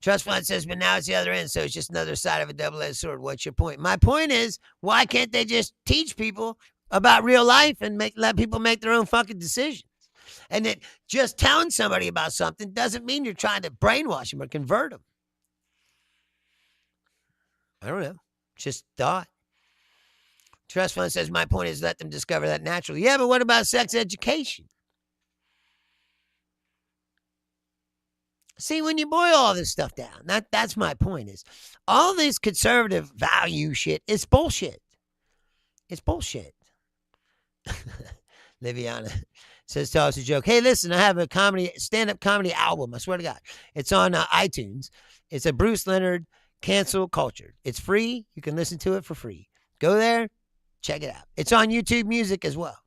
Speaker 2: Trust fund says, but now it's the other end, so it's just another side of a double-edged sword. What's your point? My point is, why can't they just teach people about real life and let people make their own fucking decisions? And that just telling somebody about something doesn't mean you're trying to brainwash them or convert them. I don't know. Just thought. Trust fund says, my point is let them discover that naturally. Yeah, but what about sex education? See, when you boil all this stuff down, that's my point is all this conservative value shit is bullshit. It's bullshit. Liviana says, tell us a joke. Hey, listen, I have a stand-up comedy album. I swear to God. It's on iTunes. It's a Bruce Leonard Cancel Culture. It's free. You can listen to it for free. Go there. Check it out. It's on YouTube Music as well.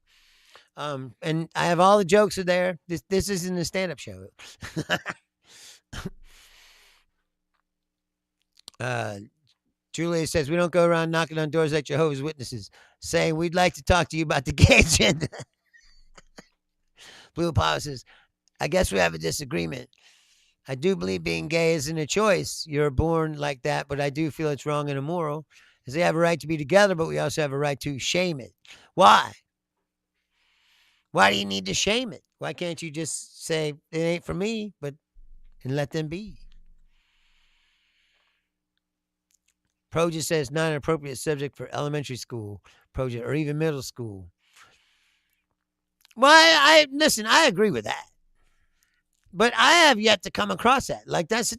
Speaker 2: And I have all the jokes are there. This isn't a stand-up show. Julia says, we don't go around knocking on doors like Jehovah's Witnesses saying we'd like to talk to you about the gay agenda. Blue Apollo says, I guess we have a disagreement. I do believe being gay isn't a choice. You're born like that, but I do feel it's wrong and immoral. Because they have a right to be together, but we also have a right to shame it. Why? Why do you need to shame it? Why can't you just say, it ain't for me, and let them be? Proja says, not an appropriate subject for elementary school, Proja, or even middle school. Well, listen, I agree with that. But I have yet to come across that. Like that's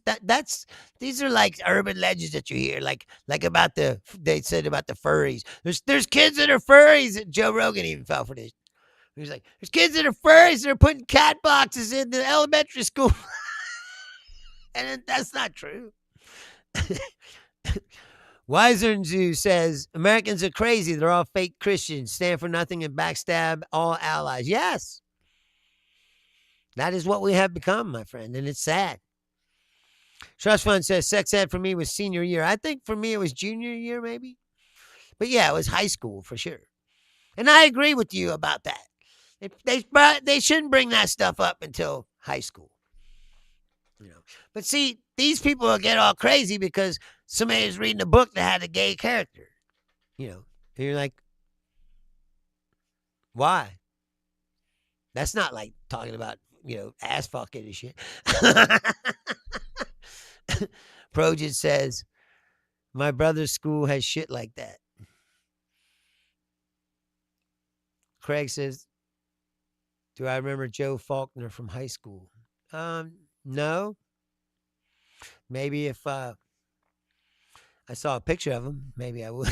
Speaker 2: these are like urban legends that you hear, like about they said about the furries. There's kids that are furries. Joe Rogan even fell for this. He was like, there's kids that are furries that are putting cat boxes in the elementary school. And that's not true. Wiserenzu says, Americans are crazy. They're all fake Christians, stand for nothing and backstab all allies. Yes. That is what we have become, my friend, and it's sad. Trust Fund says, sex ed for me was senior year. I think for me it was junior year, maybe. But yeah, it was high school for sure. And I agree with you about that. They shouldn't bring that stuff up until high school. But see, these people will get all crazy because somebody is reading a book that had a gay character. And you're like, why? That's not like talking about, ass fucking and shit. Projet says, my brother's school has shit like that. Craig says, do I remember Joe Faulkner from high school? No. Maybe if I saw a picture of him, maybe I would.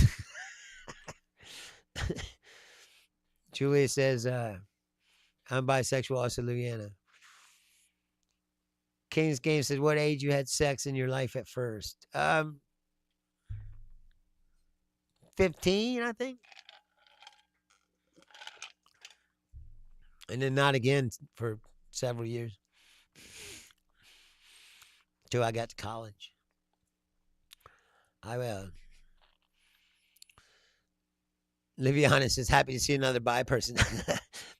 Speaker 2: Julia says, I'm bisexual, also Louisiana. King's Game said, what age you had sex in your life at first? 15, I think. And then not again for several years. Till I got to college. Liviana says, happy to see another bi person.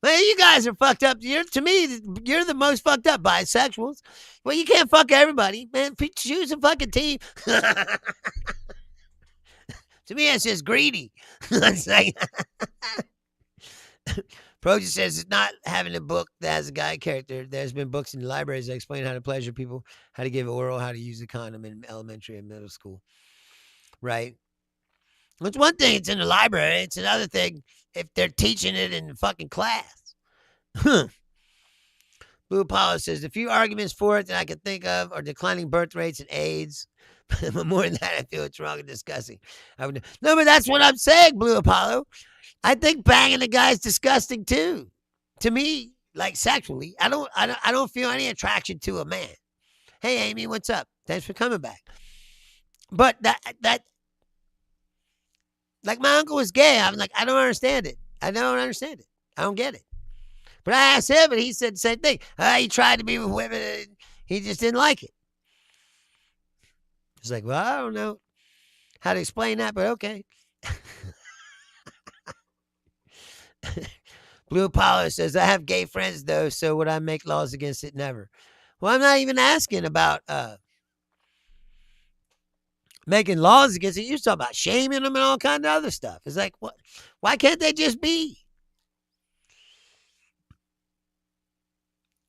Speaker 2: Man, you guys are fucked up. To me, you're the most fucked up bisexuals. Well, you can't fuck everybody. Man, choose a fucking team. To me, it's just greedy. It's like Proja says it's not having a book that has a guy character. There's been books in libraries that explain how to pleasure people, how to give oral, how to use a condom in elementary and middle school. Right? It's one thing it's in the library. It's another thing if they're teaching it in fucking class. Blue Apollo says, the few arguments for it that I can think of are declining birth rates and AIDS, But more than that, I feel it's wrong and disgusting. No, but that's what I'm saying, Blue Apollo. I think banging a guy's disgusting too. To me, like sexually, I don't feel any attraction to a man. Hey, Amy, what's up? Thanks for coming back. But that like my uncle was gay. I'm like, I don't understand it. I don't understand it. I don't get it. But I asked him, and he said the same thing. He tried to be with women, and he just didn't like it. It's like, well, I don't know how to explain that, but okay. Blue Apollo says, I have gay friends, though, so would I make laws against it? Never. Well, I'm not even asking about making laws against it. You're talking about shaming them and all kind of other stuff. It's like, what? Why can't they just be?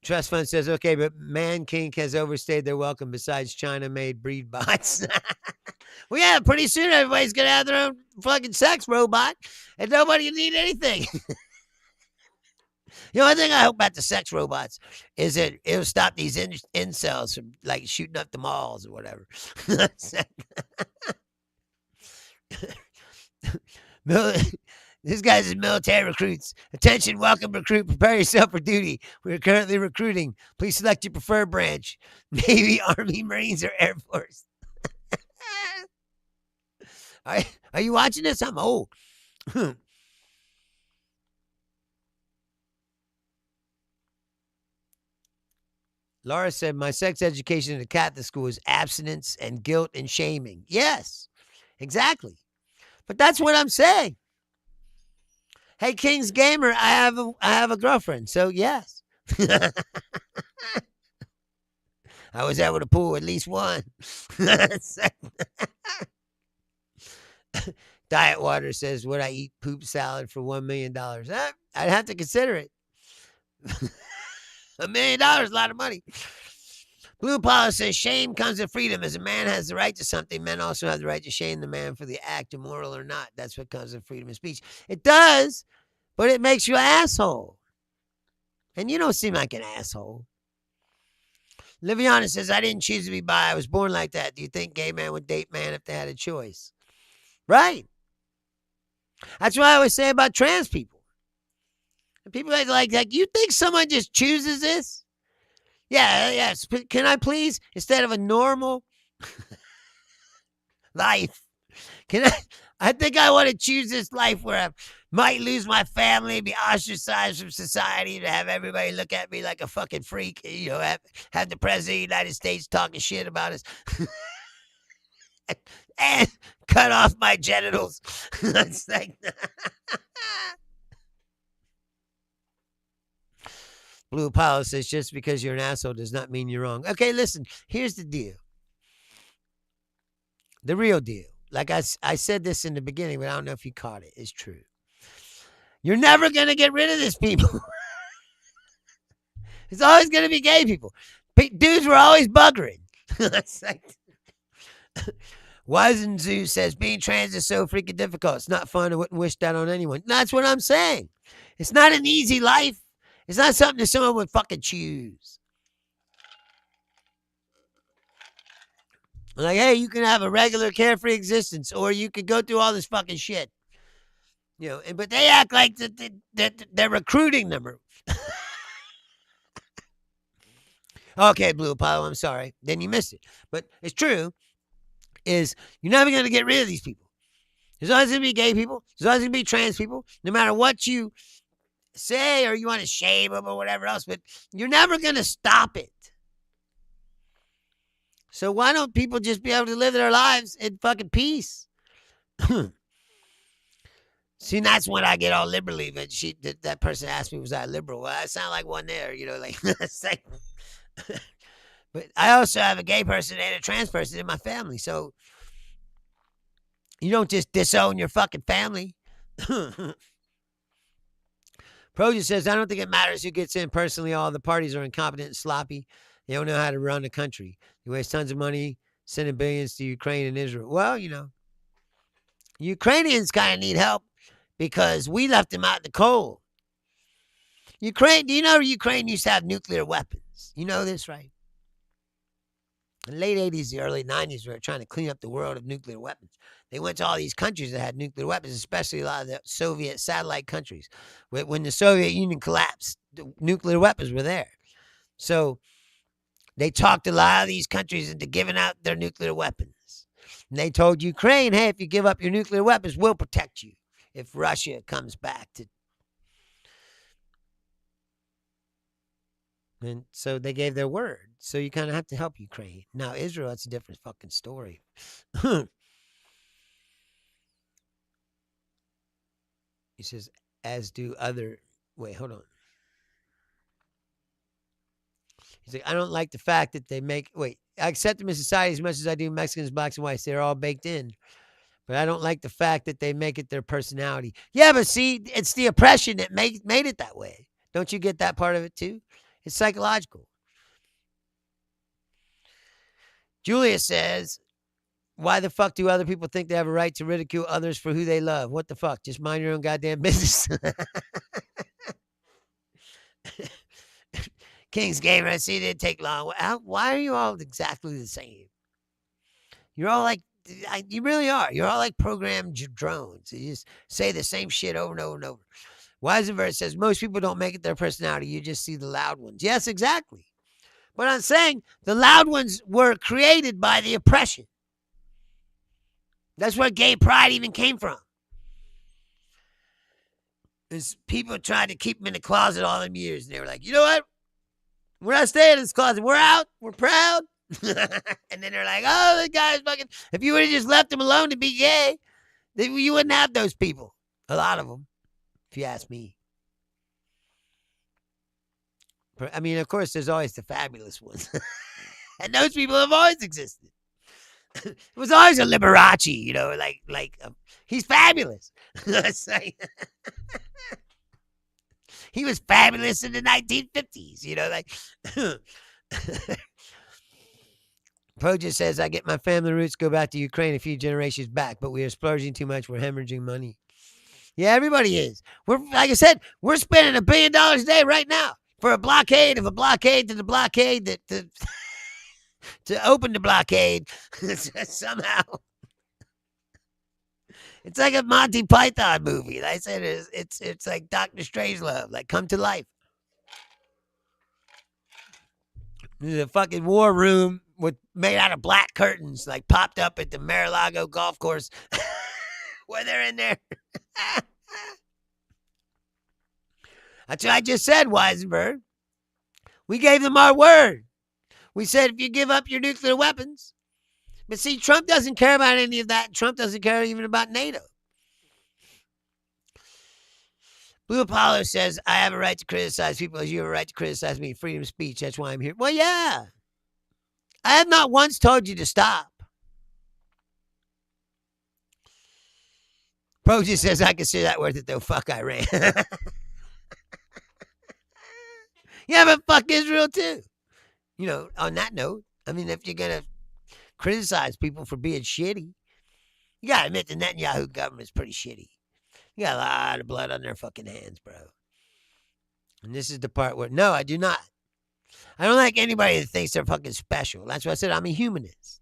Speaker 2: Trust Fund says, okay, but man kink has overstayed their welcome besides China-made breed bots. Well, yeah, pretty soon everybody's going to have their own fucking sex robot, and nobody will need anything. The only thing I hope about the sex robots is that it'll stop these incels from, like, shooting up the malls or whatever. This guy's military recruits. Attention, welcome recruit. Prepare yourself for duty. We are currently recruiting. Please select your preferred branch. Navy, Army, Marines, or Air Force. Are you watching this? I'm old. Laura said, my sex education in the Catholic school is abstinence and guilt and shaming. Yes, exactly. But that's what I'm saying. Hey, King's Gamer, I have a girlfriend, so yes. I was able to pull at least one. Diet Water says, would I eat poop salad for $1 million? I'd have to consider it. $1 million is a lot of money. Blue Apollo says, shame comes with freedom. As a man has the right to something, men also have the right to shame the man for the act, immoral or not. That's what comes with freedom of speech. It does, but it makes you an asshole. And you don't seem like an asshole. Liviana says, I didn't choose to be bi. I was born like that. Do you think gay men would date man if they had a choice? Right. That's what I always say about trans people. People are like, you think someone just chooses this? Yeah, yes. Can I please, instead of a normal life, I think I want to choose this life where I might lose my family, be ostracized from society, to have everybody look at me like a fucking freak, you know, have the president of the United States talking shit about us. And cut off my genitals. It's like, Blue Apollo says, just because you're an asshole does not mean you're wrong. Okay, listen, here's the deal. The real deal. Like I said this in the beginning, but I don't know if you caught it. It's true. You're never going to get rid of these people. It's always going to be gay people. Dudes were always buggering. Wizenzu says, being trans is so freaking difficult. It's not fun. I wouldn't wish that on anyone. That's what I'm saying. It's not an easy life. It's not something that someone would fucking choose. Like, hey, you can have a regular carefree existence, or you can go through all this fucking shit. You know, but they act like that they're recruiting them. Okay, Blue Apollo, I'm sorry. Then you missed it. But it's true, is you're never going to get rid of these people. There's always going to be gay people. There's always going to be trans people. No matter what you say or you want to shame them or whatever else, but you're never going to stop it. So why don't people just be able to live their lives in fucking peace? See, that's when I get all liberally. But that person asked me, was I liberal? Well, I sound like one there, you know, like, but I also have a gay person and a trans person in my family. So you don't just disown your fucking family. Proja says, I don't think it matters who gets in. Personally, all the parties are incompetent and sloppy. They don't know how to run the country. They waste tons of money sending billions to Ukraine and Israel. Well, you know, Ukrainians kind of need help because we left them out in the cold. Do you know Ukraine used to have nuclear weapons? You know this, right? In the late 80s, the early 90s, we were trying to clean up the world of nuclear weapons. They went to all these countries that had nuclear weapons, especially a lot of the Soviet satellite countries. When the Soviet Union collapsed, the nuclear weapons were there. So they talked a lot of these countries into giving out their nuclear weapons. And they told Ukraine, hey, if you give up your nuclear weapons, we'll protect you if Russia comes back to. And so they gave their word. So you kind of have to help Ukraine. Now, Israel, it's a different fucking story. He says, as do other. Wait, hold on. He's like, I don't like the fact that they make. Wait, I accept them in society as much as I do Mexicans, blacks, and whites. They're all baked in. But I don't like the fact that they make it their personality. Yeah, but see, it's the oppression that made it that way. Don't you get that part of it too? It's psychological. Julia says, why the fuck do other people think they have a right to ridicule others for who they love? What the fuck? Just mind your own goddamn business. King's Gamer, I see it didn't take long. Why are you all exactly the same? You're all like, you really are. You're all like programmed drones. You just say the same shit over and over and over. Weisenberg says, most people don't make it their personality. You just see the loud ones. Yes, exactly. But I'm saying the loud ones were created by the oppression. That's where gay pride even came from. Is people tried to keep them in the closet all them years. And they were like, you know what? We're not staying in this closet. We're out. We're proud. And then they're like, oh, the guy's fucking. If you would have just left him alone to be gay, then you wouldn't have those people. A lot of them, if you ask me. I mean, of course, there's always the fabulous ones. And those people have always existed. It was always a Liberace, you know, he's fabulous. He was fabulous in the 1950s, you know, like. Pro just says, I get my family roots go back to Ukraine a few generations back, but we are splurging too much. We're hemorrhaging money. Yeah, everybody is. We're, like I said, we're spending $1 billion a day right now for a blockade of a blockade to the blockade that to open the blockade somehow. It's like a Monty Python movie. Like I said, it's like Dr. Strangelove, like come to life. There's a fucking war room made out of black curtains, like popped up at the Mar-a-Lago golf course where they're in there. That's what I just said, Weisenberg. We gave them our word. We said, if you give up your nuclear weapons. But see, Trump doesn't care about any of that. Trump doesn't care even about NATO. Blue Apollo says, I have a right to criticize people as you have a right to criticize me. Freedom of speech. That's why I'm here. Well, yeah. I have not once told you to stop. Pro just says, I consider that worth it, though. Fuck Iran. Yeah, but fuck Israel, too. You know, on that note, I mean, if you're going to criticize people for being shitty, you got to admit the Netanyahu government's pretty shitty. You got a lot of blood on their fucking hands, bro. And this is the part where, no, I do not. I don't like anybody that thinks they're fucking special. That's why I said I'm a humanist.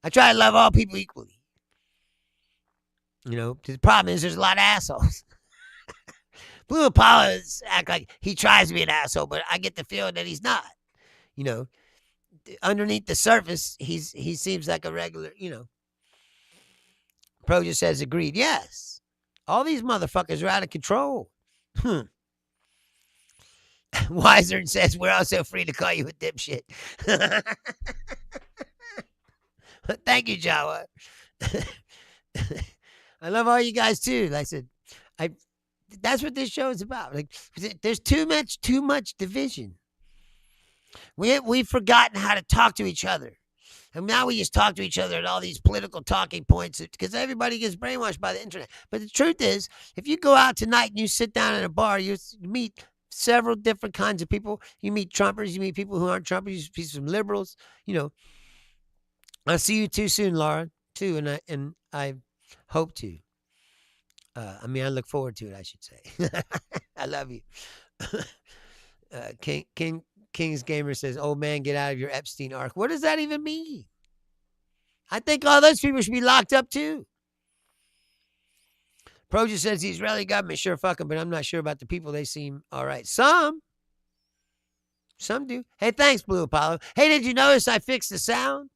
Speaker 2: I try to love all people equally. You know, the problem is there's a lot of assholes. Blue Apollos act like he tries to be an asshole, but I get the feeling that he's not. You know, underneath the surface, he seems like a regular, you know. Pro just says agreed. Yes. All these motherfuckers are out of control. Wiser says we're also free to call you a dipshit. Thank you, Jawa. I love all you guys too. Like I said, that's what this show is about. Like, there's too much division. We've forgotten how to talk to each other. And now we just talk to each other at all these political talking points because everybody gets brainwashed by the internet. But the truth is, if you go out tonight and you sit down in a bar, you meet several different kinds of people. You meet Trumpers, you meet people who aren't Trumpers, you meet some liberals. You know, I'll see you too soon, Laura, too, and I hope to. I mean, I look forward to it, I should say. I love you. King's Gamer says, old man, get out of your Epstein arc. What does that even mean? I think all those people should be locked up too. Proja says the Israeli government sure fucking, but I'm not sure about the people. They seem all right. Some do. Hey, thanks, Blue Apollo. Hey, did you notice I fixed the sound?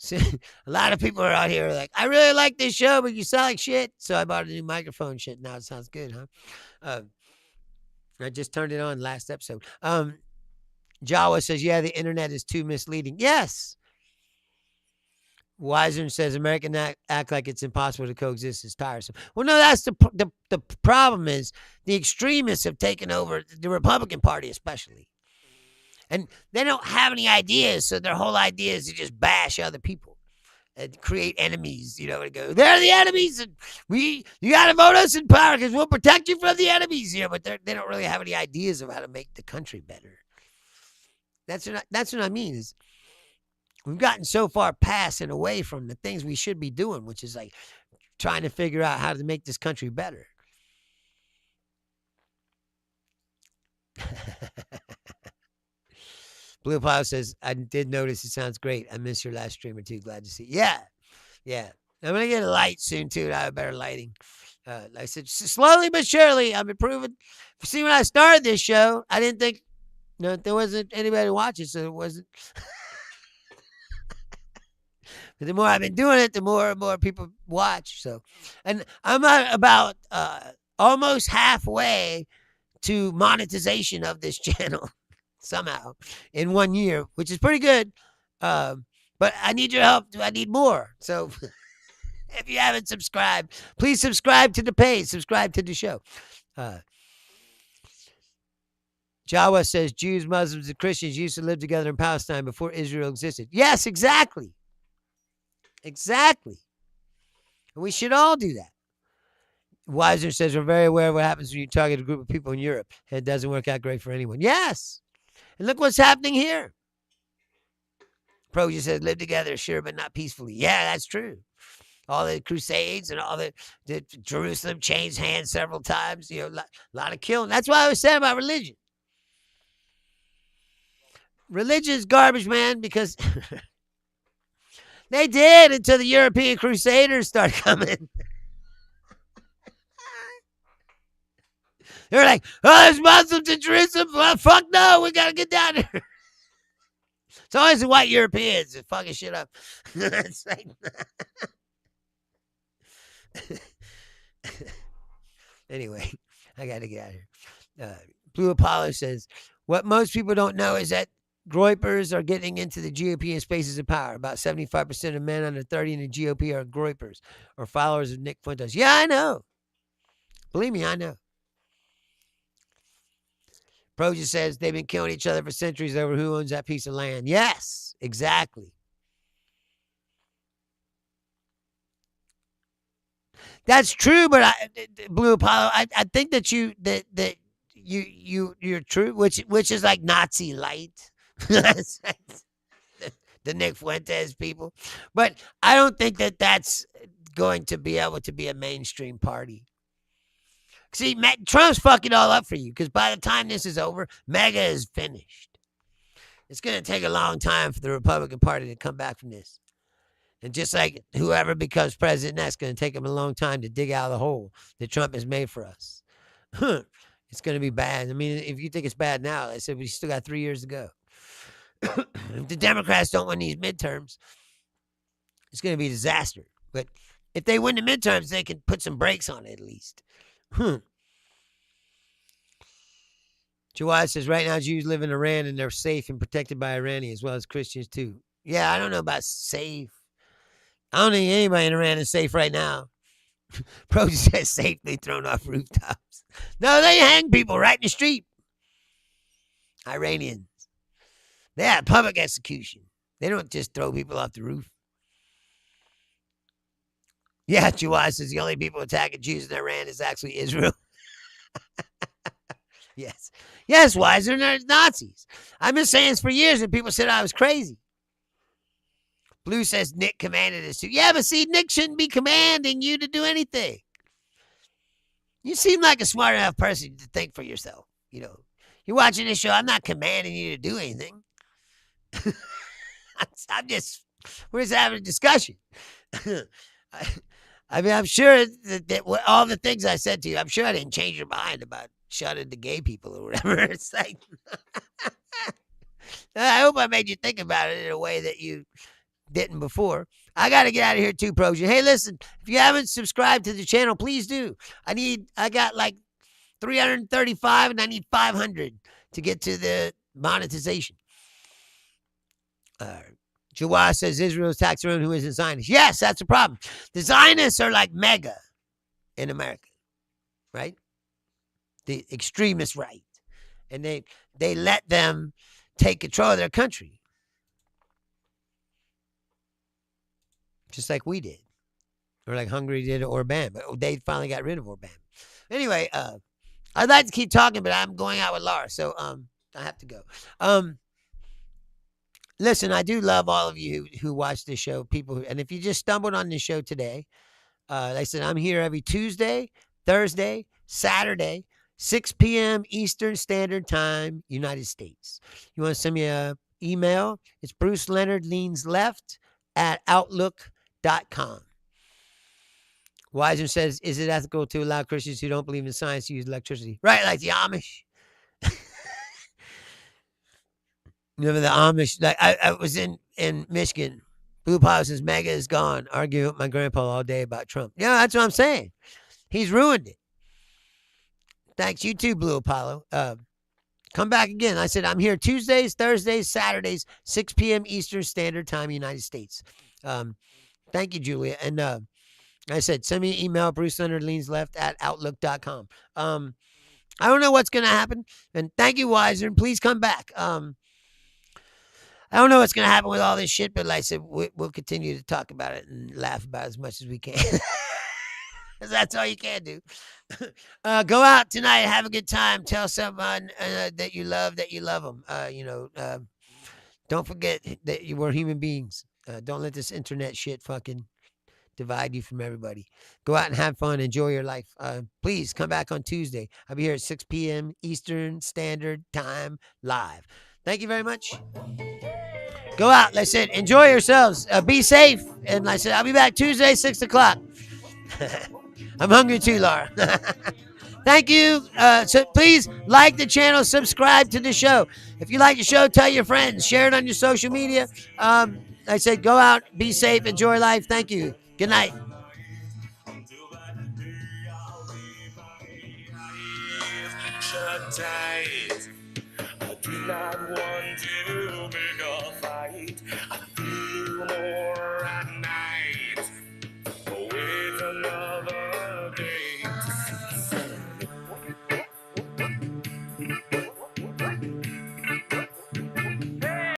Speaker 2: So, a lot of people are out here like, I really like this show, but you sound like shit. So I bought a new microphone shit. Now it sounds good, huh? I just turned it on last episode. Jawa says, yeah, the internet is too misleading. Yes. Wiser says, American act like it's impossible to coexist is tiresome. Well, no, that's the problem is the extremists have taken over the Republican Party especially. And they don't have any ideas, so their whole idea is to just bash other people and create enemies, and go, they're the enemies, and you got to vote us in power because we'll protect you from the enemies, but they don't really have any ideas of how to make the country better. That's what I mean is we've gotten so far past and away from the things we should be doing, which is like trying to figure out how to make this country better. Blue Apollo says, I did notice it sounds great. I missed your last stream or two. Glad to see you. Yeah. I'm going to get a light soon, too. I have better lighting. Like I said, slowly but surely, I'm improving. See, when I started this show, I didn't think there wasn't anybody watching, so it wasn't. But the more I've been doing it, the more and more people watch. So, and I'm at about almost halfway to monetization of this channel. Somehow in 1 year, which is pretty good. But I need your help. I need more. So if you haven't subscribed, please subscribe to the page. Subscribe to the show. Jawa says Jews, Muslims, and Christians used to live together in Palestine before Israel existed. Yes, exactly. Exactly. And we should all do that. Weiser says we're very aware of what happens when you target a group of people in Europe. It doesn't work out great for anyone. Yes. And look what's happening here. Proja says, live together, sure, but not peacefully. Yeah, that's true. All the crusades and all the Jerusalem changed hands several times. A lot of killing. That's why I was saying about religion. Religion is garbage, man, because they did until the European Crusaders started coming. They're like, oh, there's Muslims in Jerusalem. Well, fuck no, we got to get down there. It's always the white Europeans that fucking shit up. It's like, anyway, I got to get out of here. Blue Apollo says, what most people don't know is that groypers are getting into the GOP in spaces of power. About 75% of men under 30 in the GOP are groypers or followers of Nick Fuentes. Yeah, I know. Believe me, I know. Proja says they've been killing each other for centuries over who owns that piece of land. Yes, exactly. That's true, but Blue Apollo, I think that you're true, which is like Nazi light. The Nick Fuentes people. But I don't think that that's going to be able to be a mainstream party. See, Trump's fucking all up for you because by the time this is over, MAGA is finished. It's going to take a long time for the Republican Party to come back from this. And just like whoever becomes president, that's going to take them a long time to dig out of the hole that Trump has made for us. It's going to be bad. I mean, if you think it's bad now, I said we still got 3 years to go. If the Democrats don't win these midterms, it's going to be a disaster. But if they win the midterms, they can put some brakes on it at least. Jawad says, right now Jews live in Iran and they're safe and protected by Iranians as well as Christians too. Yeah, I don't know about safe. I don't think anybody in Iran is safe right now. Proja says safely thrown off rooftops. No, they hang people right in the street. Iranians. They have public execution. They don't just throw people off the roof. Yeah, Jawad says the only people attacking Jews in Iran is actually Israel. Yes. Yes, Wiser, they're Nazis. I've been saying this for years and people said I was crazy. Blue says Nick commanded us to. Yeah, but see, Nick shouldn't be commanding you to do anything. You seem like a smart enough person to think for yourself. You know, you're watching this show. I'm not commanding you to do anything. We're just having a discussion. I, I mean, I'm sure that all the things I said to you, I'm sure I didn't change your mind about shutting the gay people or whatever. It's like, I hope I made you think about it in a way that you didn't before. I got to get out of here too, Projan. Hey, listen, if you haven't subscribed to the channel, please do. I got like 335 and I need 500 to get to the monetization. Jawad says Israel attacks everyone who isn't Zionist. Yes, that's the problem. The Zionists are like mega in America, right? The extremist right. And they let them take control of their country. Just like we did. Or like Hungary did Orban. But they finally got rid of Orban. Anyway, I'd like to keep talking, but I'm going out with Laura. So I have to go. Listen, I do love all of you who watch this show. And if you just stumbled on this show today, like I said, I'm here every Tuesday, Thursday, Saturday, 6 p.m. Eastern Standard Time, United States. You want to send me an email? It's Bruce Leonard Leans Left at outlook.com. Weiser says, is it ethical to allow Christians who don't believe in science to use electricity? Right, like the Amish. Remember the Amish? Like I was in Michigan. Blue Power says, MAGA is gone. Arguing with my grandpa all day about Trump. Yeah, that's what I'm saying. He's ruined it. Thanks. You too, Blue Apollo. Come back again. I said, I'm here Tuesdays, Thursdays, Saturdays, 6 p.m. Eastern Standard Time, United States. Thank you, Julia. And I said, send me an email, Bruce Leonard Leans Left at outlook.com. I don't know what's going to happen. And thank you, Weiser. And please come back. I don't know what's going to happen with all this shit, but like I said, we'll continue to talk about it and laugh about it as much as we can. Because that's all you can do. Go out tonight, have a good time. Tell someone that you love them. Don't forget that you were human beings. Don't let this internet shit fucking divide you from everybody. Go out and have fun. Enjoy your life. Please come back on Tuesday. I'll be here at 6 p.m. Eastern Standard Time live. Thank you very much. Go out. Like I said, enjoy yourselves. Be safe. And like I said, I'll be back Tuesday, 6 o'clock. I'm hungry too, Laura. Thank you. So please like the channel, subscribe to the show. If you like the show, tell your friends, share it on your social media. I said, go out, be safe, enjoy life. Thank you. Good night. Shut tight. I do not want to